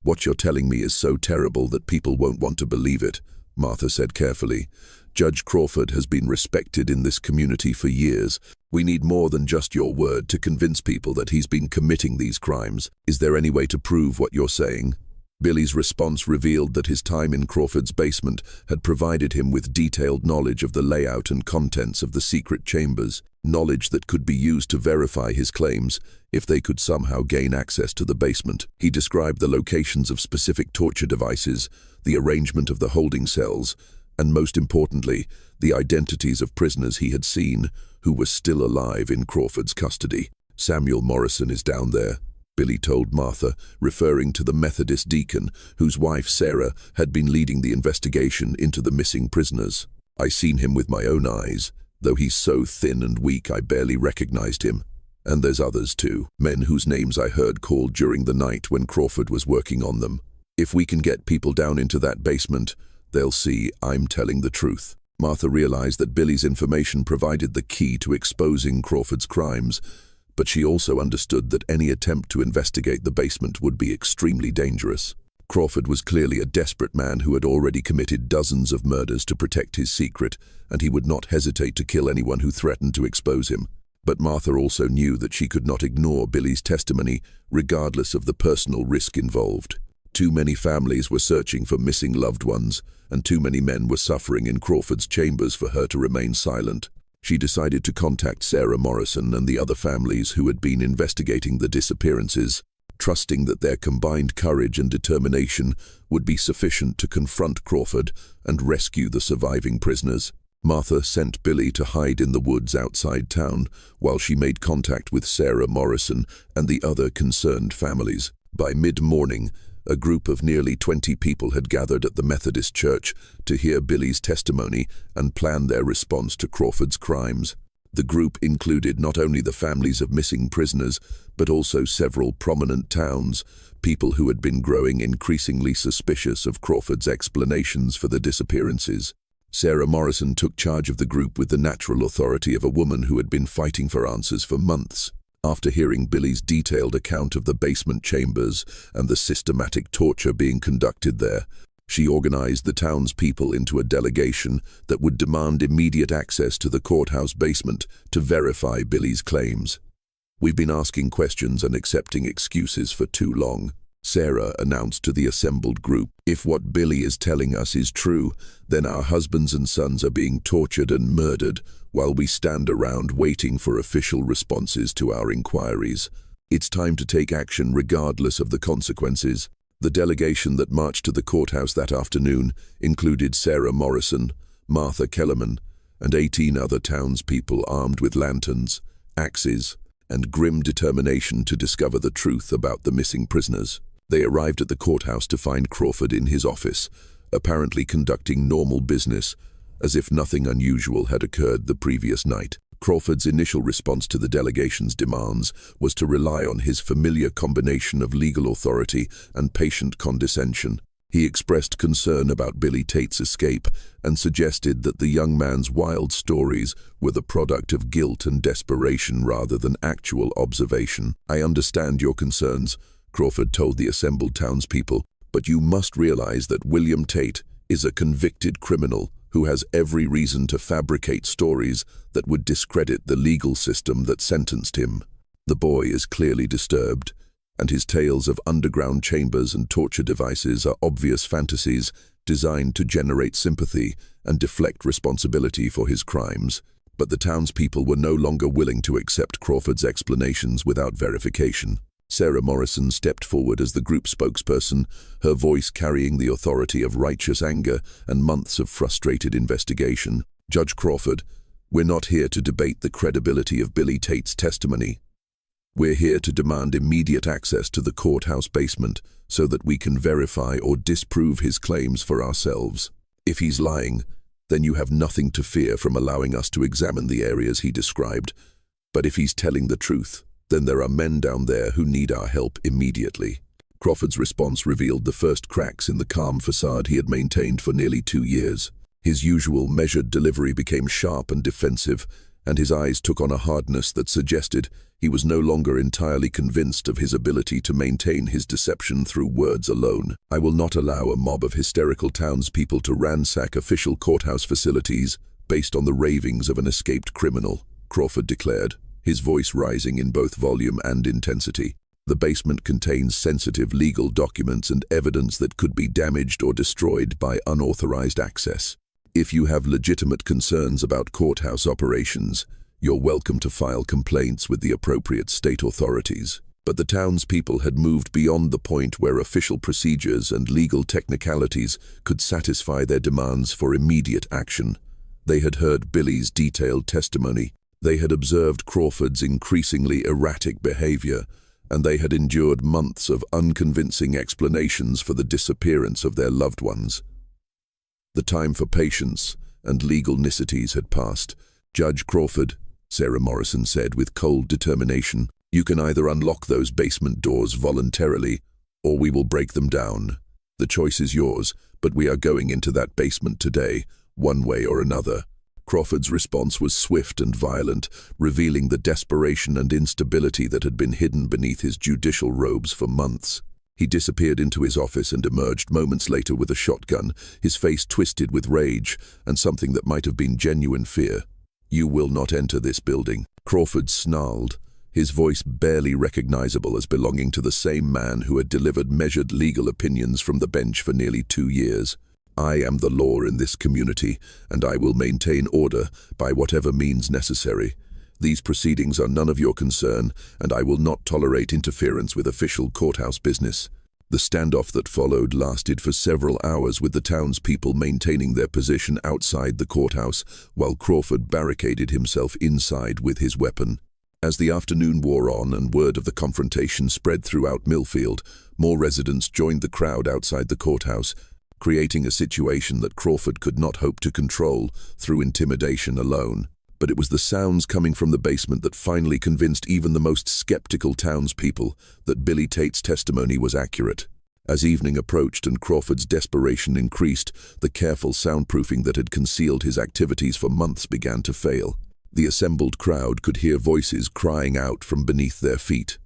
what you're telling me is so terrible that people won't want to believe it," Martha said carefully. "Judge Crawford has been respected in this community for years. We need more than just your word to convince people that he's been committing these crimes. Is there any way to prove what you're saying?" Billy's response revealed that his time in Crawford's basement had provided him with detailed knowledge of the layout and contents of the secret chambers, knowledge that could be used to verify his claims if they could somehow gain access to the basement. He described the locations of specific torture devices, the arrangement of the holding cells, and most importantly, the identities of prisoners he had seen who were still alive in Crawford's custody. "Samuel Morrison is down there," Billy told Martha, referring to the Methodist deacon whose wife Sarah had been leading the investigation into the missing prisoners. "I seen him with my own eyes, though he's so thin and weak I barely recognized him. And there's others too, men whose names I heard called during the night when Crawford was working on them. If we can get people down into that basement, they'll see I'm telling the truth." Martha realized that Billy's information provided the key to exposing Crawford's crimes, but she also understood that any attempt to investigate the basement would be extremely dangerous. Crawford was clearly a desperate man who had already committed dozens of murders to protect his secret, and he would not hesitate to kill anyone who threatened to expose him. But Martha also knew that she could not ignore Billy's testimony, regardless of the personal risk involved. Too many families were searching for missing loved ones, and too many men were suffering in Crawford's chambers for her to remain silent. She decided to contact Sarah Morrison and the other families who had been investigating the disappearances, trusting that their combined courage and determination would be sufficient to confront Crawford and rescue the surviving prisoners. Martha sent Billy to hide in the woods outside town while she made contact with Sarah Morrison and the other concerned families. By mid-morning, a group of nearly 20 people had gathered at the Methodist Church to hear Billy's testimony and plan their response to Crawford's crimes. The group included not only the families of missing prisoners, but also several prominent towns, people who had been growing increasingly suspicious of Crawford's explanations for the disappearances. Sarah Morrison took charge of the group with the natural authority of a woman who had been fighting for answers for months. After hearing Billy's detailed account of the basement chambers and the systematic torture being conducted there, she organized the townspeople into a delegation that would demand immediate access to the courthouse basement to verify Billy's claims. "We've been asking questions and accepting excuses for too long," Sarah announced to the assembled group. "If what Billy is telling us is true, then our husbands and sons are being tortured and murdered while we stand around waiting for official responses to our inquiries. It's time to take action regardless of the consequences." The delegation that marched to the courthouse that afternoon included Sarah Morrison, Martha Kellerman, and 18 other townspeople armed with lanterns, axes, and grim determination to discover the truth about the missing prisoners. They arrived at the courthouse to find Crawford in his office, apparently conducting normal business, as if nothing unusual had occurred the previous night. Crawford's initial response to the delegation's demands was to rely on his familiar combination of legal authority and patient condescension. He expressed concern about Billy Tate's escape and suggested that the young man's wild stories were the product of guilt and desperation rather than actual observation. "I understand your concerns," Crawford told the assembled townspeople, "but you must realize that William Tate is a convicted criminal who has every reason to fabricate stories that would discredit the legal system that sentenced him. The boy is clearly disturbed, and his tales of underground chambers and torture devices are obvious fantasies designed to generate sympathy and deflect responsibility for his crimes." But the townspeople were no longer willing to accept Crawford's explanations without verification. Sarah Morrison stepped forward as the group spokesperson, her voice carrying the authority of righteous anger and months of frustrated investigation. "Judge Crawford, we're not here to debate the credibility of Billy Tate's testimony. We're here to demand immediate access to the courthouse basement so that we can verify or disprove his claims for ourselves. If he's lying, then you have nothing to fear from allowing us to examine the areas he described. But if he's telling the truth, then there are men down there who need our help immediately." Crawford's response revealed the first cracks in the calm facade he had maintained for nearly 2 years. His usual measured delivery became sharp and defensive, and his eyes took on a hardness that suggested he was no longer entirely convinced of his ability to maintain his deception through words alone. "I will not allow a mob of hysterical townspeople to ransack official courthouse facilities based on the ravings of an escaped criminal," Crawford declared, his voice rising in both volume and intensity. "The basement contains sensitive legal documents and evidence that could be damaged or destroyed by unauthorized access. If you have legitimate concerns about courthouse operations, you're welcome to file complaints with the appropriate state authorities." But the townspeople had moved beyond the point where official procedures and legal technicalities could satisfy their demands for immediate action. They had heard Billy's detailed testimony. They had observed Crawford's increasingly erratic behavior, and they had endured months of unconvincing explanations for the disappearance of their loved ones. The time for patience and legal niceties had passed. "Judge Crawford," Sarah Morrison said with cold determination, "you can either unlock those basement doors voluntarily, or we will break them down. The choice is yours, but we are going into that basement today, one way or another." Crawford's response was swift and violent, revealing the desperation and instability that had been hidden beneath his judicial robes for months. He disappeared into his office and emerged moments later with a shotgun, his face twisted with rage and something that might have been genuine fear. "You will not enter this building," Crawford snarled, his voice barely recognizable as belonging to the same man who had delivered measured legal opinions from the bench for nearly 2 years. "I am the law in this community, and I will maintain order by whatever means necessary. These proceedings are none of your concern, and I will not tolerate interference with official courthouse business." The standoff that followed lasted for several hours, with the townspeople maintaining their position outside the courthouse while Crawford barricaded himself inside with his weapon. As the afternoon wore on and word of the confrontation spread throughout Millfield, more residents joined the crowd outside the courthouse, creating a situation that Crawford could not hope to control through intimidation alone. But it was the sounds coming from the basement that finally convinced even the most skeptical townspeople that Billy Tate's testimony was accurate. As evening approached and Crawford's desperation increased, the careful soundproofing that had concealed his activities for months began to fail. The assembled crowd could hear voices crying out from beneath their feet.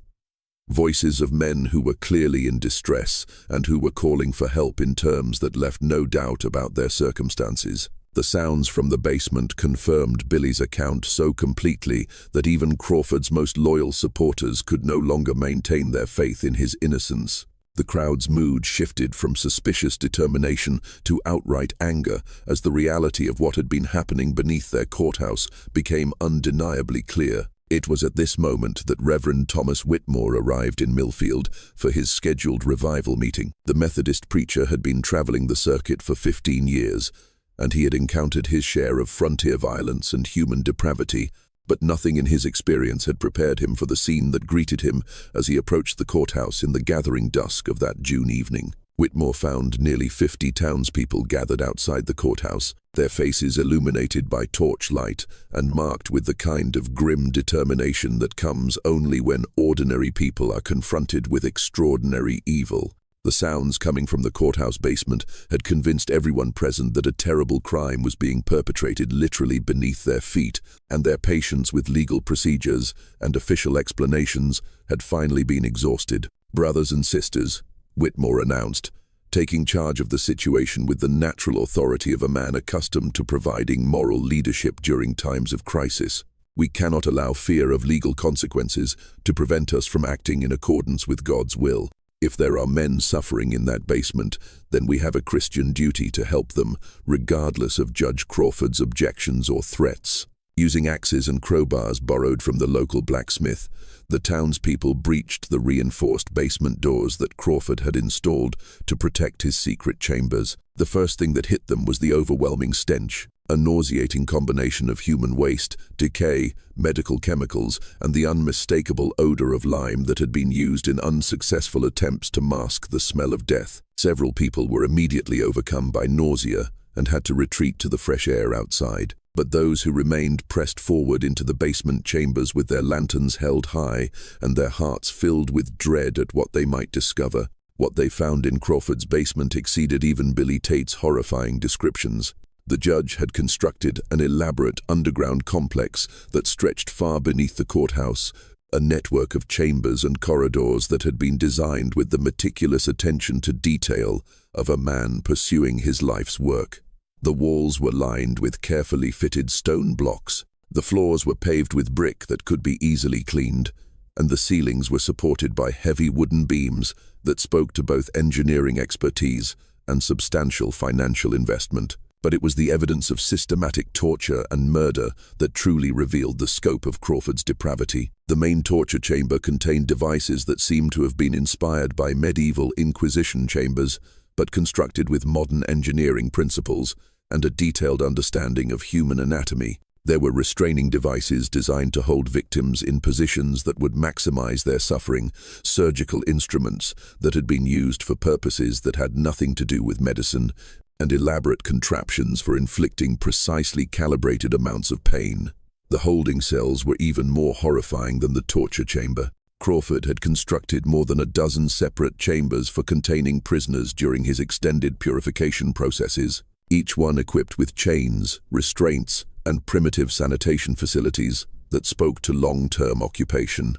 Voices of men who were clearly in distress and who were calling for help in terms that left no doubt about their circumstances. The sounds from the basement confirmed Billy's account so completely that even Crawford's most loyal supporters could no longer maintain their faith in his innocence. The crowd's mood shifted from suspicious determination to outright anger as the reality of what had been happening beneath their courthouse became undeniably clear. It was at this moment that Reverend Thomas Whitmore arrived in Millfield for his scheduled revival meeting. The Methodist preacher had been traveling the circuit for 15 years, and he had encountered his share of frontier violence and human depravity, but nothing in his experience had prepared him for the scene that greeted him as he approached the courthouse in the gathering dusk of that June evening. Whitmore found nearly 50 townspeople gathered outside the courthouse, their faces illuminated by torchlight and marked with the kind of grim determination that comes only when ordinary people are confronted with extraordinary evil. The sounds coming from the courthouse basement had convinced everyone present that a terrible crime was being perpetrated literally beneath their feet, and their patience with legal procedures and official explanations had finally been exhausted. "Brothers and sisters," Whitmore announced, taking charge of the situation with the natural authority of a man accustomed to providing moral leadership during times of crisis. "We cannot allow fear of legal consequences to prevent us from acting in accordance with God's will. If there are men suffering in that basement, then we have a Christian duty to help them, regardless of Judge Crawford's objections or threats." Using axes and crowbars borrowed from the local blacksmith, the townspeople breached the reinforced basement doors that Crawford had installed to protect his secret chambers. The first thing that hit them was the overwhelming stench, a nauseating combination of human waste, decay, medical chemicals, and the unmistakable odor of lime that had been used in unsuccessful attempts to mask the smell of death. Several people were immediately overcome by nausea and had to retreat to the fresh air outside. But those who remained pressed forward into the basement chambers with their lanterns held high and their hearts filled with dread at what they might discover. What they found in Crawford's basement exceeded even Billy Tate's horrifying descriptions. The judge had constructed an elaborate underground complex that stretched far beneath the courthouse, a network of chambers and corridors that had been designed with the meticulous attention to detail of a man pursuing his life's work. The walls were lined with carefully fitted stone blocks. The floors were paved with brick that could be easily cleaned, and the ceilings were supported by heavy wooden beams that spoke to both engineering expertise and substantial financial investment. But it was the evidence of systematic torture and murder that truly revealed the scope of Crawford's depravity. The main torture chamber contained devices that seemed to have been inspired by medieval Inquisition chambers, but constructed with modern engineering principles and a detailed understanding of human anatomy. There were restraining devices designed to hold victims in positions that would maximize their suffering, surgical instruments that had been used for purposes that had nothing to do with medicine, and elaborate contraptions for inflicting precisely calibrated amounts of pain. The holding cells were even more horrifying than the torture chamber. Crawford had constructed more than a dozen separate chambers for containing prisoners during his extended purification processes, each one equipped with chains, restraints, and primitive sanitation facilities that spoke to long-term occupation.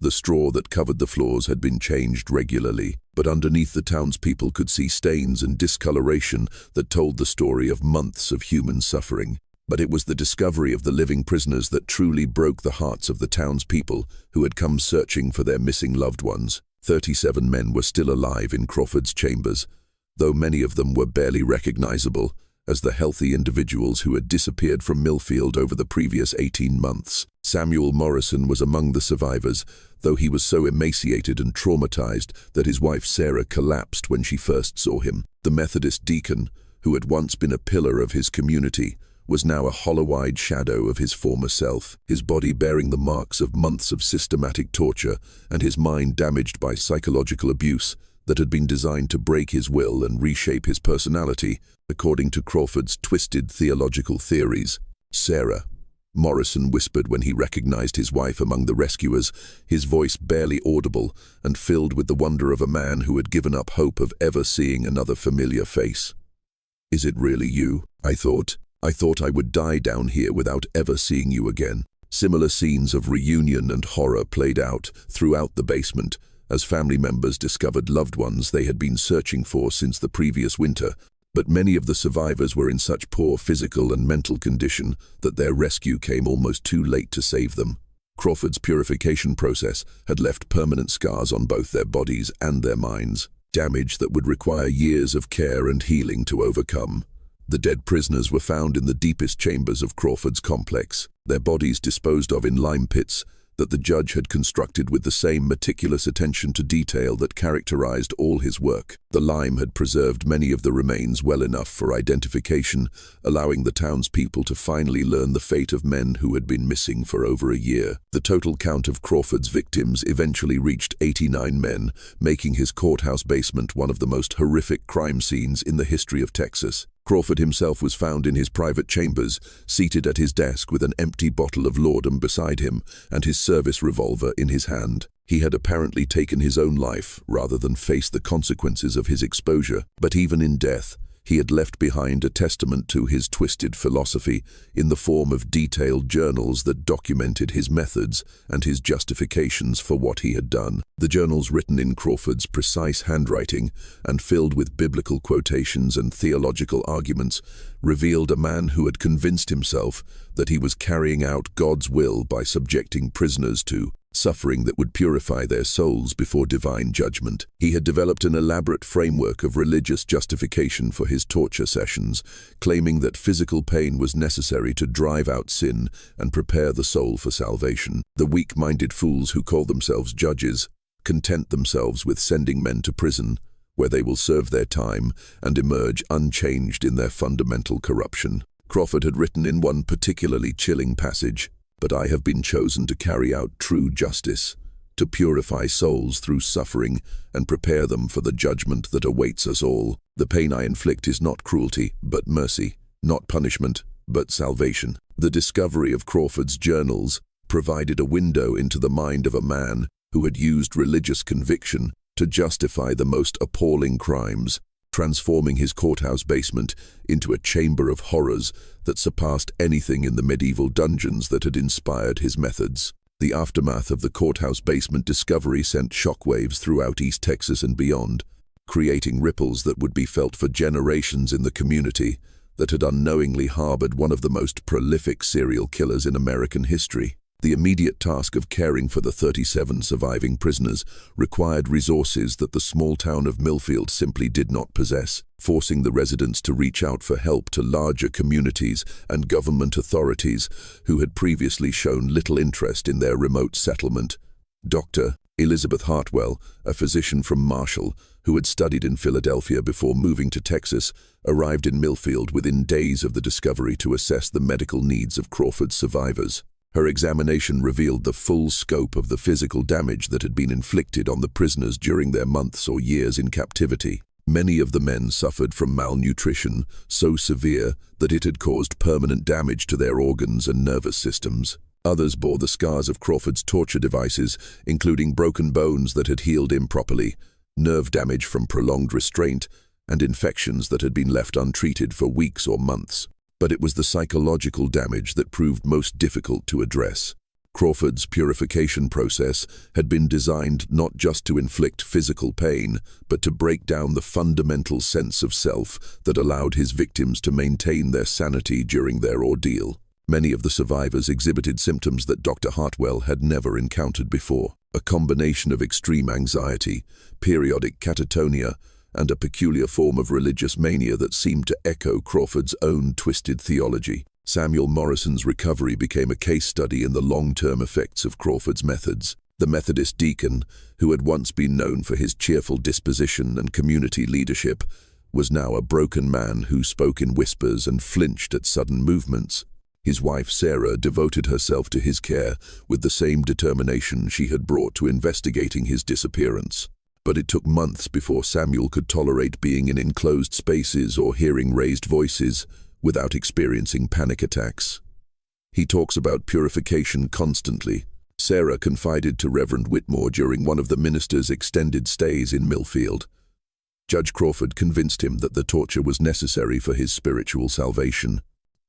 The straw that covered the floors had been changed regularly, but underneath the townspeople could see stains and discoloration that told the story of months of human suffering. But it was the discovery of the living prisoners that truly broke the hearts of the townspeople who had come searching for their missing loved ones. 37 men were still alive in Crawford's chambers, though many of them were barely recognizable, as the healthy individuals who had disappeared from Millfield over the previous 18 months. Samuel Morrison was among the survivors, though he was so emaciated and traumatized that his wife Sarah collapsed when she first saw him. The Methodist deacon, who had once been a pillar of his community, was now a hollow-eyed shadow of his former self, his body bearing the marks of months of systematic torture and his mind damaged by psychological abuse that had been designed to break his will and reshape his personality, according to Crawford's twisted theological theories. "Sarah," Morrison whispered when he recognized his wife among the rescuers, his voice barely audible and filled with the wonder of a man who had given up hope of ever seeing another familiar face. "Is it really you? I thought I would die down here without ever seeing you again." Similar scenes of reunion and horror played out throughout the basement as family members discovered loved ones they had been searching for since the previous winter, but many of the survivors were in such poor physical and mental condition that their rescue came almost too late to save them. Crawford's purification process had left permanent scars on both their bodies and their minds, damage that would require years of care and healing to overcome. The dead prisoners were found in the deepest chambers of Crawford's complex, their bodies disposed of in lime pits that the judge had constructed with the same meticulous attention to detail that characterized all his work. The lime had preserved many of the remains well enough for identification, allowing the townspeople to finally learn the fate of men who had been missing for over a year. The total count of Crawford's victims eventually reached 89 men, making his courthouse basement one of the most horrific crime scenes in the history of Texas. Crawford himself was found in his private chambers, seated at his desk with an empty bottle of laudanum beside him and his service revolver in his hand. He had apparently taken his own life rather than face the consequences of his exposure, but even in death, he had left behind a testament to his twisted philosophy in the form of detailed journals that documented his methods and his justifications for what he had done. The journals, written in Crawford's precise handwriting and filled with biblical quotations and theological arguments, revealed a man who had convinced himself that he was carrying out God's will by subjecting prisoners to suffering that would purify their souls before divine judgment. He had developed an elaborate framework of religious justification for his torture sessions, claiming that physical pain was necessary to drive out sin and prepare the soul for salvation. The weak-minded fools who call themselves judges content themselves with sending men to prison, where they will serve their time and emerge unchanged in their fundamental corruption. Crawford had written in one particularly chilling passage, "But I have been chosen to carry out true justice, to purify souls through suffering and prepare them for the judgment that awaits us all. The pain I inflict is not cruelty, but mercy, not punishment, but salvation." The discovery of Crawford's journals provided a window into the mind of a man who had used religious conviction to justify the most appalling crimes, transforming his courthouse basement into a chamber of horrors that surpassed anything in the medieval dungeons that had inspired his methods. The aftermath of the courthouse basement discovery sent shockwaves throughout East Texas and beyond, creating ripples that would be felt for generations in the community that had unknowingly harbored one of the most prolific serial killers in American history. The immediate task of caring for the 37 surviving prisoners required resources that the small town of Millfield simply did not possess, forcing the residents to reach out for help to larger communities and government authorities who had previously shown little interest in their remote settlement. Dr. Elizabeth Hartwell, a physician from Marshall, who had studied in Philadelphia before moving to Texas, arrived in Millfield within days of the discovery to assess the medical needs of Crawford's survivors. Her examination revealed the full scope of the physical damage that had been inflicted on the prisoners during their months or years in captivity. Many of the men suffered from malnutrition so severe that it had caused permanent damage to their organs and nervous systems. Others bore the scars of Crawford's torture devices, including broken bones that had healed improperly, nerve damage from prolonged restraint, and infections that had been left untreated for weeks or months. But it was the psychological damage that proved most difficult to address. Crawford's purification process had been designed not just to inflict physical pain, but to break down the fundamental sense of self that allowed his victims to maintain their sanity during their ordeal. Many of the survivors exhibited symptoms that Dr. Hartwell had never encountered before, a combination of extreme anxiety, periodic catatonia, and a peculiar form of religious mania that seemed to echo Crawford's own twisted theology. Samuel Morrison's recovery became a case study in the long-term effects of Crawford's methods. The Methodist deacon, who had once been known for his cheerful disposition and community leadership, was now a broken man who spoke in whispers and flinched at sudden movements. His wife Sarah devoted herself to his care with the same determination she had brought to investigating his disappearance. But it took months before Samuel could tolerate being in enclosed spaces or hearing raised voices without experiencing panic attacks. He talks about purification constantly. Sarah confided to Reverend Whitmore during one of the minister's extended stays in Millfield. Judge Crawford convinced him that the torture was necessary for his spiritual salvation.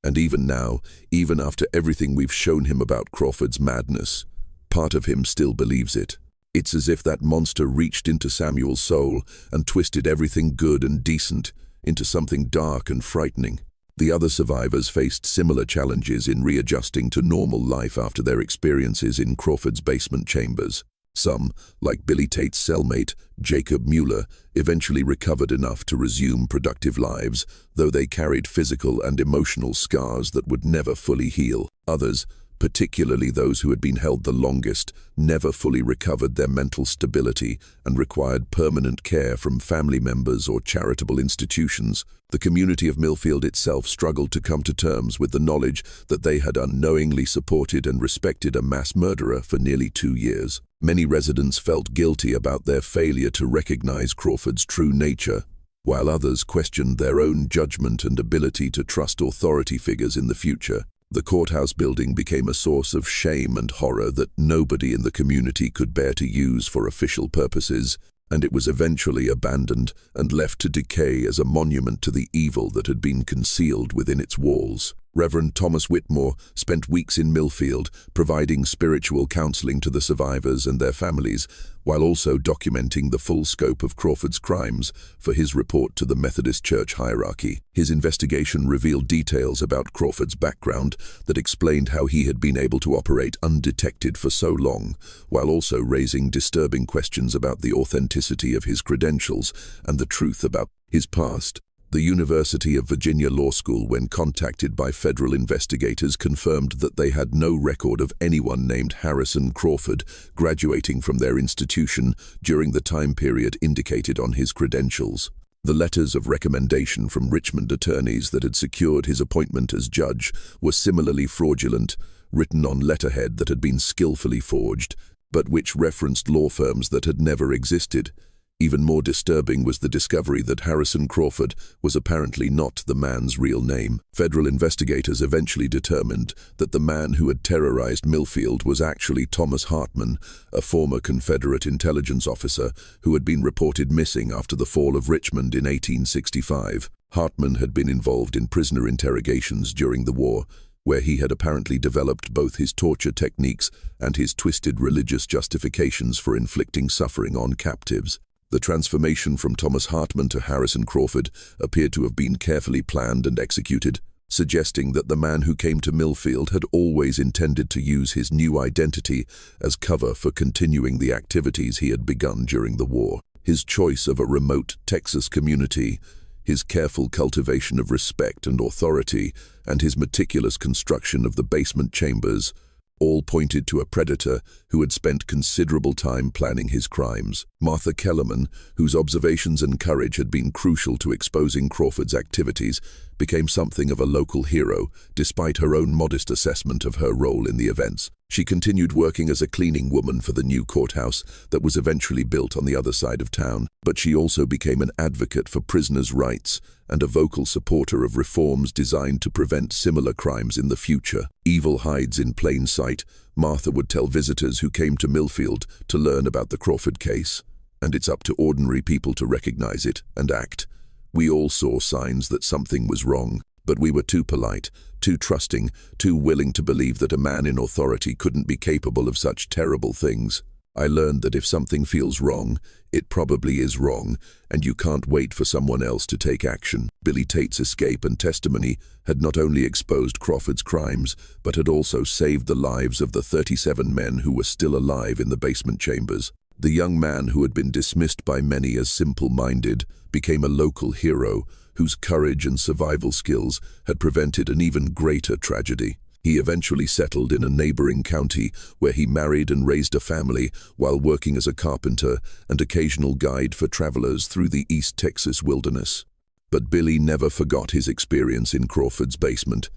And even now, even after everything we've shown him about Crawford's madness, part of him still believes it. It's as if that monster reached into Samuel's soul and twisted everything good and decent into something dark and frightening. The other survivors faced similar challenges in readjusting to normal life after their experiences in Crawford's basement chambers. Some, like Billy Tate's cellmate, Jacob Mueller, eventually recovered enough to resume productive lives, though they carried physical and emotional scars that would never fully heal. Others, particularly those who had been held the longest, never fully recovered their mental stability and required permanent care from family members or charitable institutions. The community of Millfield itself struggled to come to terms with the knowledge that they had unknowingly supported and respected a mass murderer for nearly 2 years. Many residents felt guilty about their failure to recognize Crawford's true nature, while others questioned their own judgment and ability to trust authority figures in the future. The courthouse building became a source of shame and horror that nobody in the community could bear to use for official purposes, and it was eventually abandoned and left to decay as a monument to the evil that had been concealed within its walls. Reverend Thomas Whitmore spent weeks in Millfield providing spiritual counseling to the survivors and their families, while also documenting the full scope of Crawford's crimes for his report to the Methodist Church hierarchy. His investigation revealed details about Crawford's background that explained how he had been able to operate undetected for so long, while also raising disturbing questions about the authenticity of his credentials and the truth about his past. The University of Virginia Law School, when contacted by federal investigators, confirmed that they had no record of anyone named Harrison Crawford graduating from their institution during the time period indicated on his credentials. The letters of recommendation from Richmond attorneys that had secured his appointment as judge were similarly fraudulent, written on letterhead that had been skillfully forged, but which referenced law firms that had never existed. Even more disturbing was the discovery that Harrison Crawford was apparently not the man's real name. Federal investigators eventually determined that the man who had terrorized Millfield was actually Thomas Hartman, a former Confederate intelligence officer who had been reported missing after the fall of Richmond in 1865. Hartman had been involved in prisoner interrogations during the war, where he had apparently developed both his torture techniques and his twisted religious justifications for inflicting suffering on captives. The transformation from Thomas Hartman to Harrison Crawford appeared to have been carefully planned and executed, suggesting that the man who came to Millfield had always intended to use his new identity as cover for continuing the activities he had begun during the war. His choice of a remote Texas community, his careful cultivation of respect and authority, and his meticulous construction of the basement chambers all pointed to a predator who had spent considerable time planning his crimes. Martha Kellerman, whose observations and courage had been crucial to exposing Crawford's activities, became something of a local hero, despite her own modest assessment of her role in the events. She continued working as a cleaning woman for the new courthouse that was eventually built on the other side of town, but she also became an advocate for prisoners' rights and a vocal supporter of reforms designed to prevent similar crimes in the future. Evil hides in plain sight, Martha would tell visitors who came to Millfield to learn about the Crawford case, and it's up to ordinary people to recognize it and act. We all saw signs that something was wrong, but we were too polite, too trusting, too willing to believe that a man in authority couldn't be capable of such terrible things. I learned that if something feels wrong, it probably is wrong, and you can't wait for someone else to take action. Billy Tate's escape and testimony had not only exposed Crawford's crimes, but had also saved the lives of the 37 men who were still alive in the basement chambers. The young man, who had been dismissed by many as simple-minded, became a local hero whose courage and survival skills had prevented an even greater tragedy. He eventually settled in a neighboring county where he married and raised a family while working as a carpenter and occasional guide for travelers through the East Texas wilderness. But Billy never forgot his experience in Crawford's basement,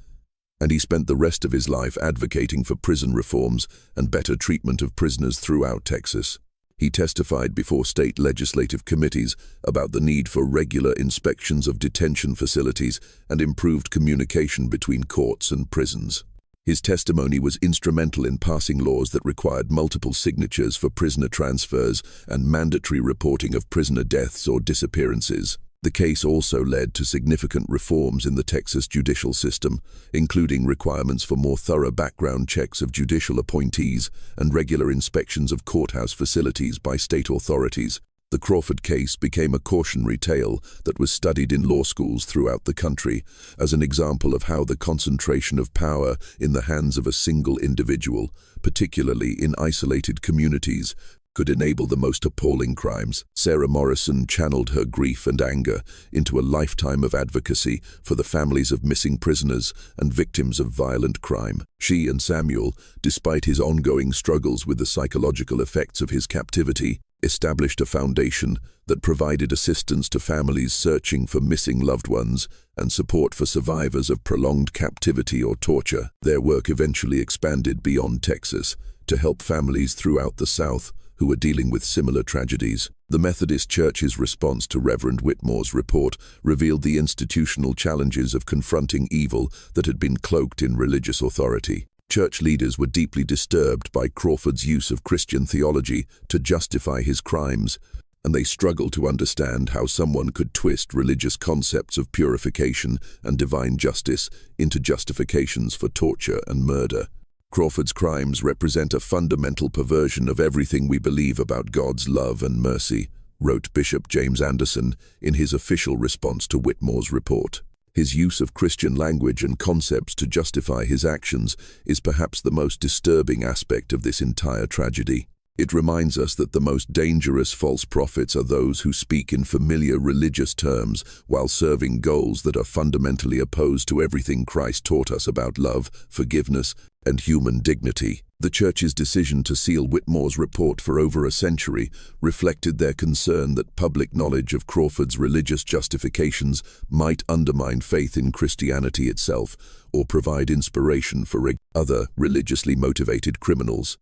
and he spent the rest of his life advocating for prison reforms and better treatment of prisoners throughout Texas. He testified before state legislative committees about the need for regular inspections of detention facilities and improved communication between courts and prisons. His testimony was instrumental in passing laws that required multiple signatures for prisoner transfers and mandatory reporting of prisoner deaths or disappearances. The case also led to significant reforms in the Texas judicial system, including requirements for more thorough background checks of judicial appointees and regular inspections of courthouse facilities by state authorities. The Crawford case became a cautionary tale that was studied in law schools throughout the country as an example of how the concentration of power in the hands of a single individual, particularly in isolated communities, could enable the most appalling crimes. Sarah Morrison channeled her grief and anger into a lifetime of advocacy for the families of missing prisoners and victims of violent crime. She and Samuel, despite his ongoing struggles with the psychological effects of his captivity, established a foundation that provided assistance to families searching for missing loved ones and support for survivors of prolonged captivity or torture. Their work eventually expanded beyond Texas to help families throughout the South who were dealing with similar tragedies. The Methodist Church's response to Reverend Whitmore's report revealed the institutional challenges of confronting evil that had been cloaked in religious authority. Church leaders were deeply disturbed by Crawford's use of Christian theology to justify his crimes, and they struggled to understand how someone could twist religious concepts of purification and divine justice into justifications for torture and murder. Crawford's crimes represent a fundamental perversion of everything we believe about God's love and mercy, wrote Bishop James Anderson in his official response to Whitmore's report. His use of Christian language and concepts to justify his actions is perhaps the most disturbing aspect of this entire tragedy. It reminds us that the most dangerous false prophets are those who speak in familiar religious terms while serving goals that are fundamentally opposed to everything Christ taught us about love, forgiveness, and human dignity. The Church's decision to seal Whitmore's report for over a century reflected their concern that public knowledge of Crawford's religious justifications might undermine faith in Christianity itself or provide inspiration for other religiously motivated criminals.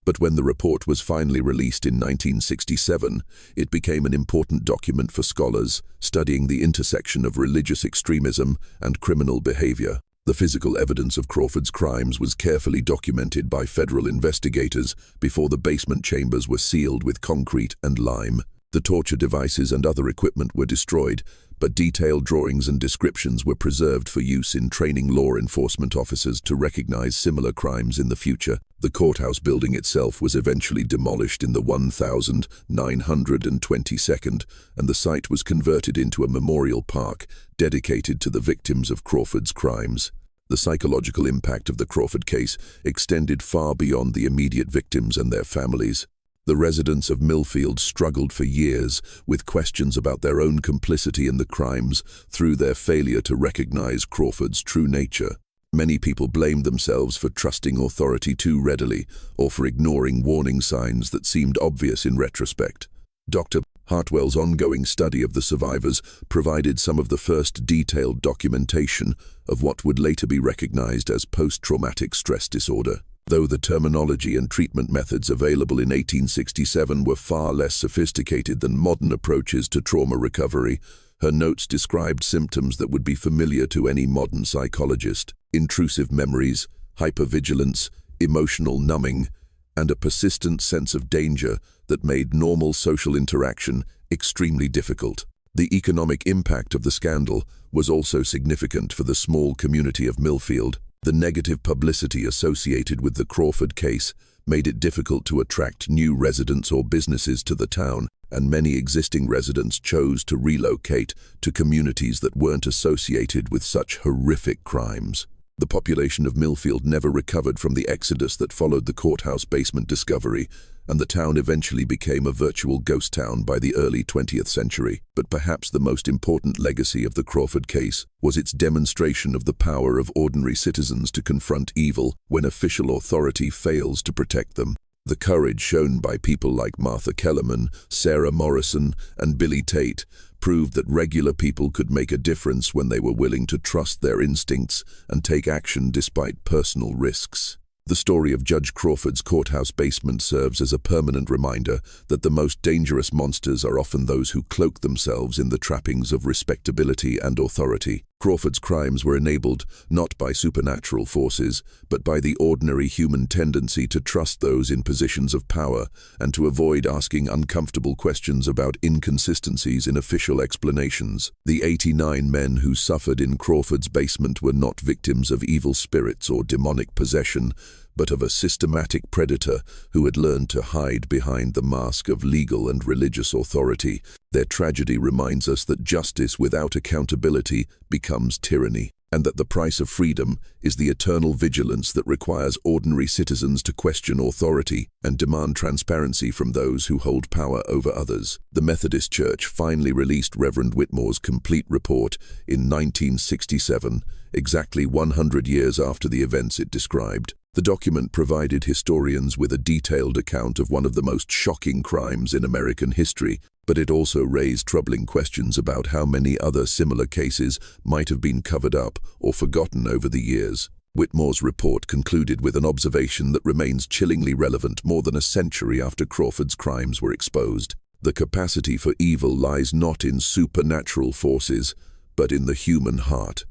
But when the report was finally released in 1967, it became an important document for scholars studying the intersection of religious extremism and criminal behavior. The physical evidence of Crawford's crimes was carefully documented by federal investigators before the basement chambers were sealed with concrete and lime. The torture devices and other equipment were destroyed, but detailed drawings and descriptions were preserved for use in training law enforcement officers to recognize similar crimes in the future. The courthouse building itself was eventually demolished in the 1922nd, and the site was converted into a memorial park dedicated to the victims of Crawford's crimes. The psychological impact of the Crawford case extended far beyond the immediate victims and their families. The residents of Millfield struggled for years with questions about their own complicity in the crimes through their failure to recognize Crawford's true nature. Many people blamed themselves for trusting authority too readily or for ignoring warning signs that seemed obvious in retrospect. Dr. Hartwell's ongoing study of the survivors provided some of the first detailed documentation of what would later be recognized as post-traumatic stress disorder. Though the terminology and treatment methods available in 1867 were far less sophisticated than modern approaches to trauma recovery, her notes described symptoms that would be familiar to any modern psychologist: intrusive memories, hypervigilance, emotional numbing, and a persistent sense of danger that made normal social interaction extremely difficult. The economic impact of the scandal was also significant for the small community of Millfield. The negative publicity associated with the Crawford case made it difficult to attract new residents or businesses to the town, and many existing residents chose to relocate to communities that weren't associated with such horrific crimes. The population of Millfield never recovered from the exodus that followed the courthouse basement discovery, and the town eventually became a virtual ghost town by the early 20th century. But perhaps the most important legacy of the Crawford case was its demonstration of the power of ordinary citizens to confront evil when official authority fails to protect them. The courage shown by people like Martha Kellerman, Sarah Morrison, and Billy Tate proved that regular people could make a difference when they were willing to trust their instincts and take action despite personal risks. The story of Judge Crawford's courthouse basement serves as a permanent reminder that the most dangerous monsters are often those who cloak themselves in the trappings of respectability and authority. Crawford's crimes were enabled not by supernatural forces, but by the ordinary human tendency to trust those in positions of power and to avoid asking uncomfortable questions about inconsistencies in official explanations. The 89 men who suffered in Crawford's basement were not victims of evil spirits or demonic possession, but of a systematic predator who had learned to hide behind the mask of legal and religious authority. Their tragedy reminds us that justice without accountability becomes tyranny, and that the price of freedom is the eternal vigilance that requires ordinary citizens to question authority and demand transparency from those who hold power over others. The Methodist Church finally released Reverend Whitmore's complete report in 1967, exactly 100 years after the events it described. The document provided historians with a detailed account of one of the most shocking crimes in American history, but it also raised troubling questions about how many other similar cases might have been covered up or forgotten over the years. Whitmore's report concluded with an observation that remains chillingly relevant more than a century after Crawford's crimes were exposed. The capacity for evil lies not in supernatural forces, but in the human heart.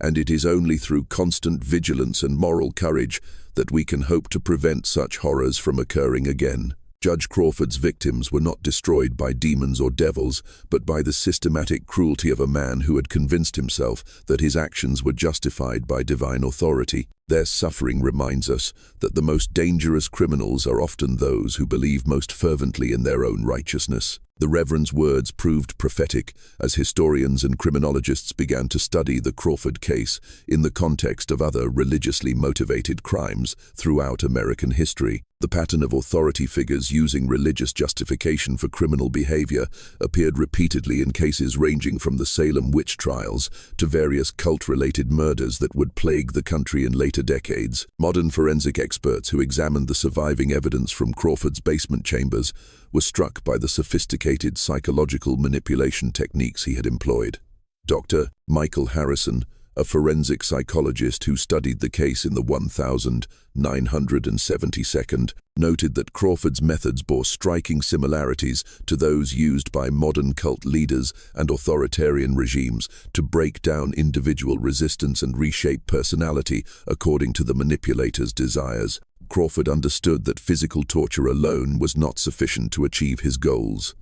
And it is only through constant vigilance and moral courage that we can hope to prevent such horrors from occurring again. Judge Crawford's victims were not destroyed by demons or devils, but by the systematic cruelty of a man who had convinced himself that his actions were justified by divine authority. Their suffering reminds us that the most dangerous criminals are often those who believe most fervently in their own righteousness. The Reverend's words proved prophetic as historians and criminologists began to study the Crawford case in the context of other religiously motivated crimes throughout American history. The pattern of authority figures using religious justification for criminal behavior appeared repeatedly in cases ranging from the Salem witch trials to various cult-related murders that would plague the country in later decades. Modern forensic experts who examined the surviving evidence from Crawford's basement chambers were struck by the sophisticated psychological manipulation techniques he had employed. Dr. Michael Harrison, a forensic psychologist who studied the case in the 1972nd, noted that Crawford's methods bore striking similarities to those used by modern cult leaders and authoritarian regimes to break down individual resistance and reshape personality according to the manipulator's desires. Crawford understood that physical torture alone was not sufficient to achieve his goals.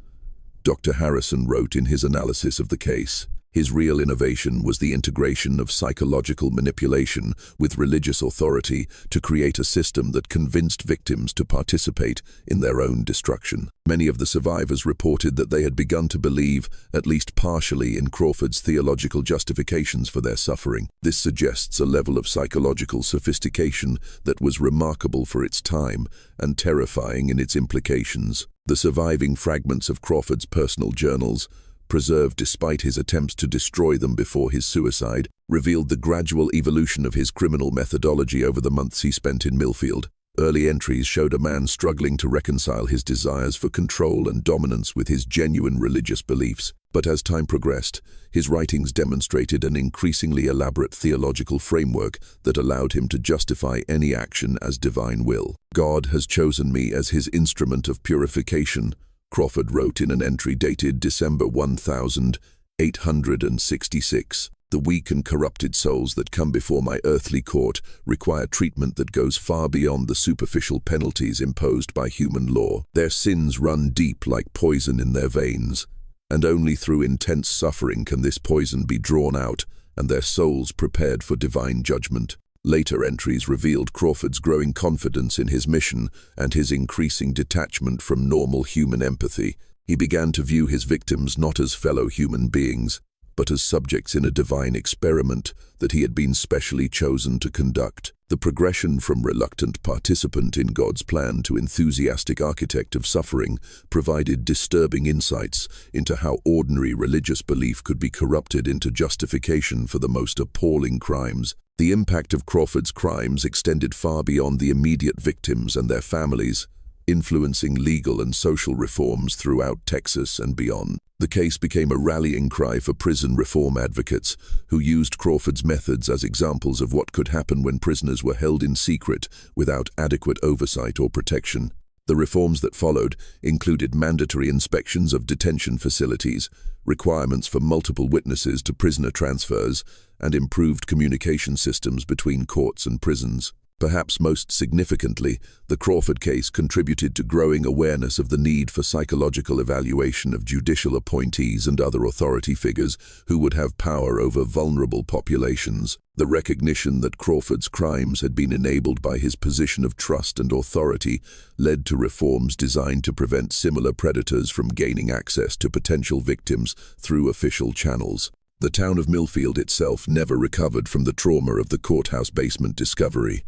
Dr. Harrison wrote in his analysis of the case, "His real innovation was the integration of psychological manipulation with religious authority to create a system that convinced victims to participate in their own destruction." Many of the survivors reported that they had begun to believe, at least partially, in Crawford's theological justifications for their suffering. This suggests a level of psychological sophistication that was remarkable for its time and terrifying in its implications. The surviving fragments of Crawford's personal journals, preserved despite his attempts to destroy them before his suicide, revealed the gradual evolution of his criminal methodology over the months he spent in Millfield. Early entries showed a man struggling to reconcile his desires for control and dominance with his genuine religious beliefs. But as time progressed, his writings demonstrated an increasingly elaborate theological framework that allowed him to justify any action as divine will. "God has chosen me as his instrument of purification," Crawford wrote in an entry dated December 1866. "The weak and corrupted souls that come before my earthly court require treatment that goes far beyond the superficial penalties imposed by human law. Their sins run deep like poison in their veins, and only through intense suffering can this poison be drawn out and their souls prepared for divine judgment." Later entries revealed Crawford's growing confidence in his mission and his increasing detachment from normal human empathy. He began to view his victims not as fellow human beings, but as subjects in a divine experiment that he had been specially chosen to conduct. The progression from reluctant participant in God's plan to enthusiastic architect of suffering provided disturbing insights into how ordinary religious belief could be corrupted into justification for the most appalling crimes. The impact of Crawford's crimes extended far beyond the immediate victims and their families, influencing legal and social reforms throughout Texas and beyond. The case became a rallying cry for prison reform advocates who used Crawford's methods as examples of what could happen when prisoners were held in secret without adequate oversight or protection. The reforms that followed included mandatory inspections of detention facilities, requirements for multiple witnesses to prisoner transfers, and improved communication systems between courts and prisons. Perhaps most significantly, the Crawford case contributed to growing awareness of the need for psychological evaluation of judicial appointees and other authority figures who would have power over vulnerable populations. The recognition that Crawford's crimes had been enabled by his position of trust and authority led to reforms designed to prevent similar predators from gaining access to potential victims through official channels. The town of Millfield itself never recovered from the trauma of the courthouse basement discovery.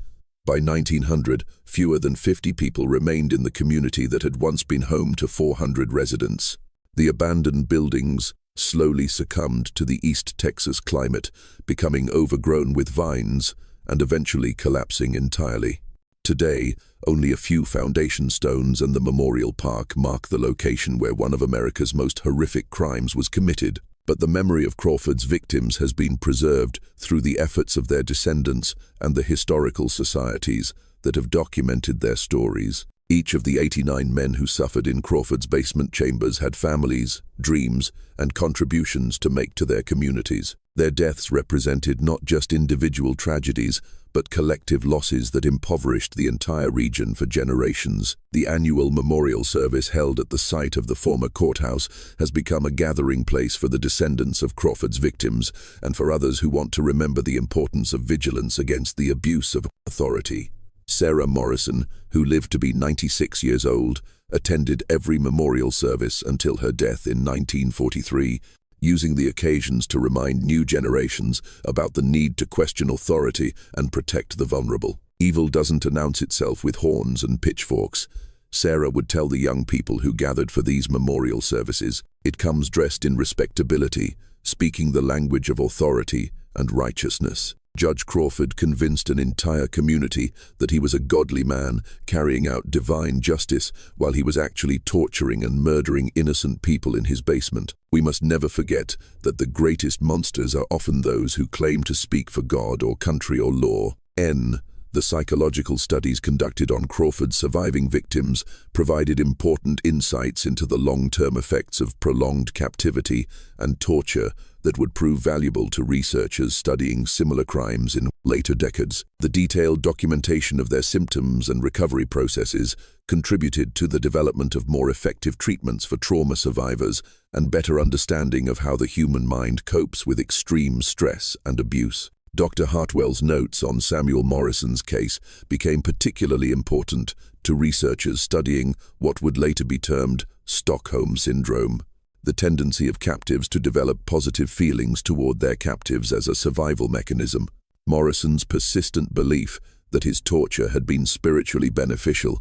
By 1900, fewer than 50 people remained in the community that had once been home to 400 residents. The abandoned buildings slowly succumbed to the East Texas climate, becoming overgrown with vines and eventually collapsing entirely. Today, only a few foundation stones and the memorial park mark the location where one of America's most horrific crimes was committed. But the memory of Crawford's victims has been preserved through the efforts of their descendants and the historical societies that have documented their stories. Each of the 89 men who suffered in Crawford's basement chambers had families, dreams, and contributions to make to their communities. Their deaths represented not just individual tragedies, but collective losses that impoverished the entire region for generations. The annual memorial service held at the site of the former courthouse has become a gathering place for the descendants of Crawford's victims and for others who want to remember the importance of vigilance against the abuse of authority. Sarah Morrison, who lived to be 96 years old, attended every memorial service until her death in 1943, using the occasions to remind new generations about the need to question authority and protect the vulnerable. Evil doesn't announce itself with horns and pitchforks. Sarah would tell the young people who gathered for these memorial services, it comes dressed in respectability, speaking the language of authority and righteousness. Judge Crawford convinced an entire community that he was a godly man carrying out divine justice while he was actually torturing and murdering innocent people in his basement. We must never forget that the greatest monsters are often those who claim to speak for God or country or law. The psychological studies conducted on Crawford's surviving victims provided important insights into the long-term effects of prolonged captivity and torture that would prove valuable to researchers studying similar crimes in later decades. The detailed documentation of their symptoms and recovery processes contributed to the development of more effective treatments for trauma survivors and better understanding of how the human mind copes with extreme stress and abuse. Dr. Hartwell's notes on Samuel Morrison's case became particularly important to researchers studying what would later be termed Stockholm Syndrome, the tendency of captives to develop positive feelings toward their captives as a survival mechanism. Morrison's persistent belief that his torture had been spiritually beneficial,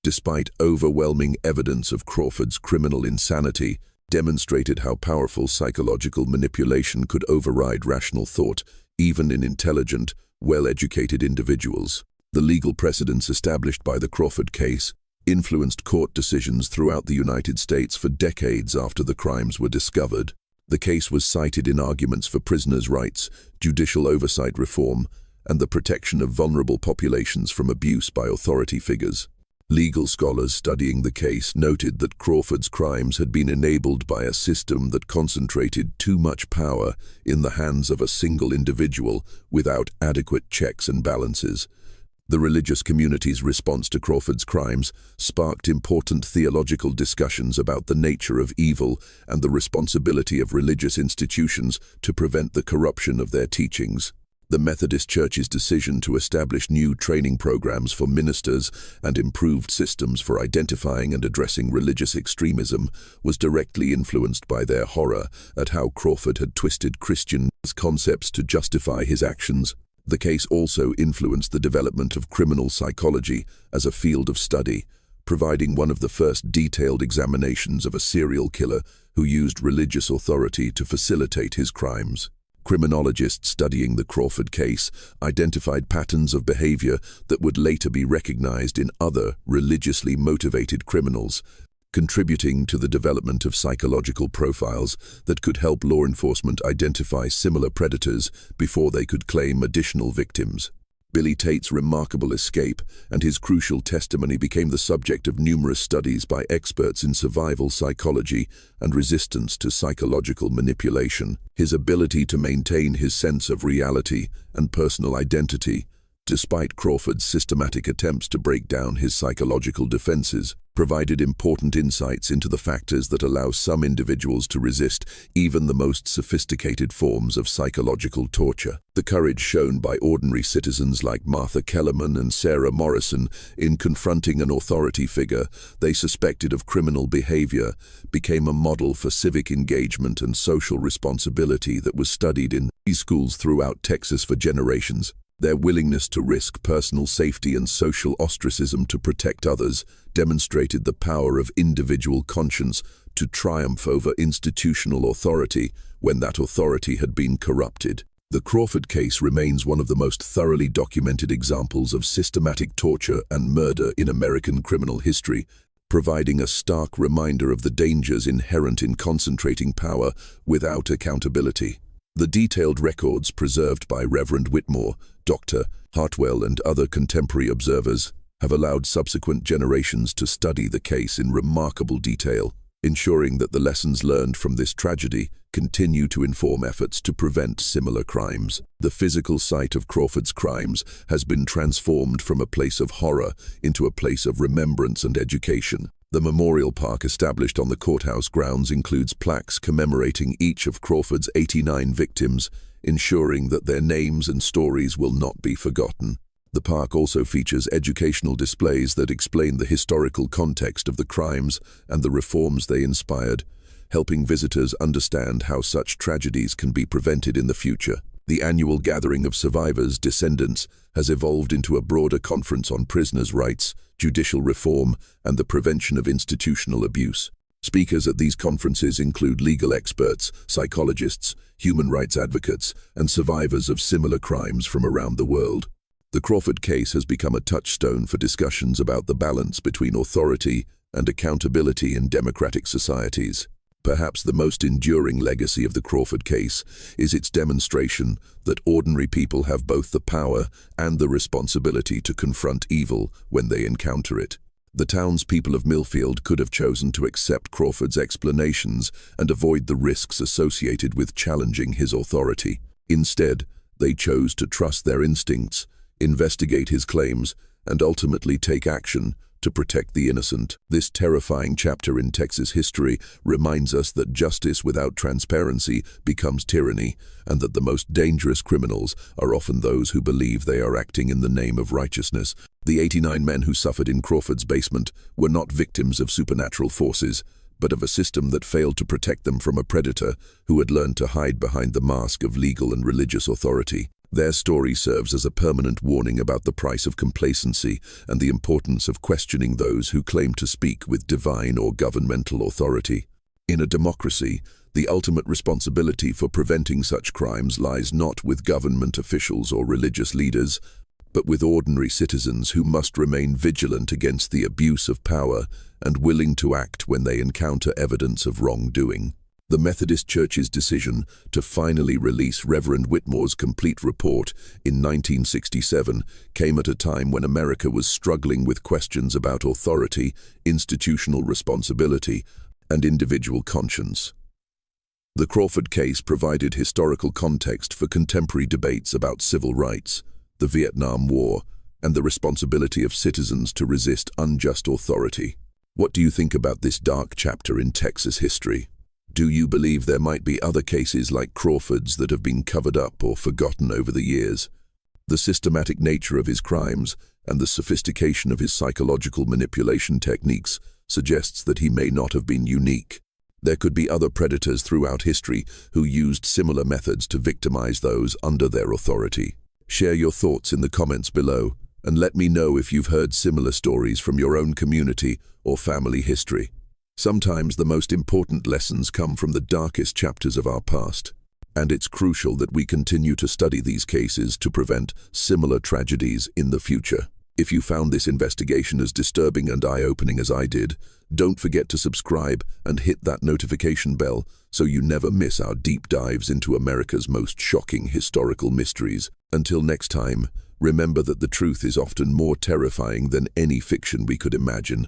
despite overwhelming evidence of Crawford's criminal insanity, demonstrated how powerful psychological manipulation could override rational thought, even in intelligent, well-educated individuals. The legal precedents established by the Crawford case influenced court decisions throughout the United States for decades after the crimes were discovered. The case was cited in arguments for prisoners' rights, judicial oversight reform, and the protection of vulnerable populations from abuse by authority figures. Legal scholars studying the case noted that Crawford's crimes had been enabled by a system that concentrated too much power in the hands of a single individual without adequate checks and balances. The religious community's response to Crawford's crimes sparked important theological discussions about the nature of evil and the responsibility of religious institutions to prevent the corruption of their teachings. The Methodist Church's decision to establish new training programs for ministers and improved systems for identifying and addressing religious extremism was directly influenced by their horror at how Crawford had twisted Christian concepts to justify his actions. The case also influenced the development of criminal psychology as a field of study, providing one of the first detailed examinations of a serial killer who used religious authority to facilitate his crimes. Criminologists studying the Crawford case identified patterns of behavior that would later be recognized in other religiously motivated criminals, contributing to the development of psychological profiles that could help law enforcement identify similar predators before they could claim additional victims. Billy Tate's remarkable escape and his crucial testimony became the subject of numerous studies by experts in survival psychology and resistance to psychological manipulation. His ability to maintain his sense of reality and personal identity, despite Crawford's systematic attempts to break down his psychological defenses, provided important insights into the factors that allow some individuals to resist even the most sophisticated forms of psychological torture. The courage shown by ordinary citizens like Martha Kellerman and Sarah Morrison in confronting an authority figure they suspected of criminal behavior became a model for civic engagement and social responsibility that was studied in schools throughout Texas for generations. Their willingness to risk personal safety and social ostracism to protect others demonstrated the power of individual conscience to triumph over institutional authority when that authority had been corrupted. The Crawford case remains one of the most thoroughly documented examples of systematic torture and murder in American criminal history, providing a stark reminder of the dangers inherent in concentrating power without accountability. The detailed records preserved by Reverend Whitmore, Dr. Hartwell, and other contemporary observers have allowed subsequent generations to study the case in remarkable detail, ensuring that the lessons learned from this tragedy continue to inform efforts to prevent similar crimes. The physical site of Crawford's crimes has been transformed from a place of horror into a place of remembrance and education. The memorial park established on the courthouse grounds includes plaques commemorating each of Crawford's 89 victims, ensuring that their names and stories will not be forgotten. The park also features educational displays that explain the historical context of the crimes and the reforms they inspired, helping visitors understand how such tragedies can be prevented in the future. The annual gathering of survivors' descendants has evolved into a broader conference on prisoners' rights, judicial reform, and the prevention of institutional abuse. Speakers at these conferences include legal experts, psychologists, human rights advocates, and survivors of similar crimes from around the world. The Crawford case has become a touchstone for discussions about the balance between authority and accountability in democratic societies. Perhaps the most enduring legacy of the Crawford case is its demonstration that ordinary people have both the power and the responsibility to confront evil when they encounter it. The townspeople of Millfield could have chosen to accept Crawford's explanations and avoid the risks associated with challenging his authority. Instead, they chose to trust their instincts, investigate his claims, and ultimately take action to protect the innocent. This terrifying chapter in Texas history reminds us that justice without transparency becomes tyranny, and that the most dangerous criminals are often those who believe they are acting in the name of righteousness. The 89 men who suffered in Crawford's basement were not victims of supernatural forces, but of a system that failed to protect them from a predator who had learned to hide behind the mask of legal and religious authority. Their story serves as a permanent warning about the price of complacency and the importance of questioning those who claim to speak with divine or governmental authority. In a democracy, the ultimate responsibility for preventing such crimes lies not with government officials or religious leaders, but with ordinary citizens who must remain vigilant against the abuse of power and willing to act when they encounter evidence of wrongdoing. The Methodist Church's decision to finally release Reverend Whitmore's complete report in 1967 came at a time when America was struggling with questions about authority, institutional responsibility, and individual conscience. The Crawford case provided historical context for contemporary debates about civil rights, the Vietnam War, and the responsibility of citizens to resist unjust authority. What do you think about this dark chapter in Texas history? Do you believe there might be other cases like Crawford's that have been covered up or forgotten over the years? The systematic nature of his crimes and the sophistication of his psychological manipulation techniques suggests that he may not have been unique. There could be other predators throughout history who used similar methods to victimize those under their authority. Share your thoughts in the comments below, and let me know if you've heard similar stories from your own community or family history. Sometimes the most important lessons come from the darkest chapters of our past, and it's crucial that we continue to study these cases to prevent similar tragedies in the future. If you found this investigation as disturbing and eye-opening as I did, don't forget to subscribe and hit that notification bell so you never miss our deep dives into America's most shocking historical mysteries. Until next time, remember that the truth is often more terrifying than any fiction we could imagine,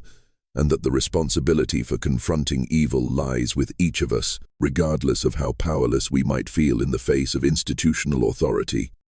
and that the responsibility for confronting evil lies with each of us, regardless of how powerless we might feel in the face of institutional authority.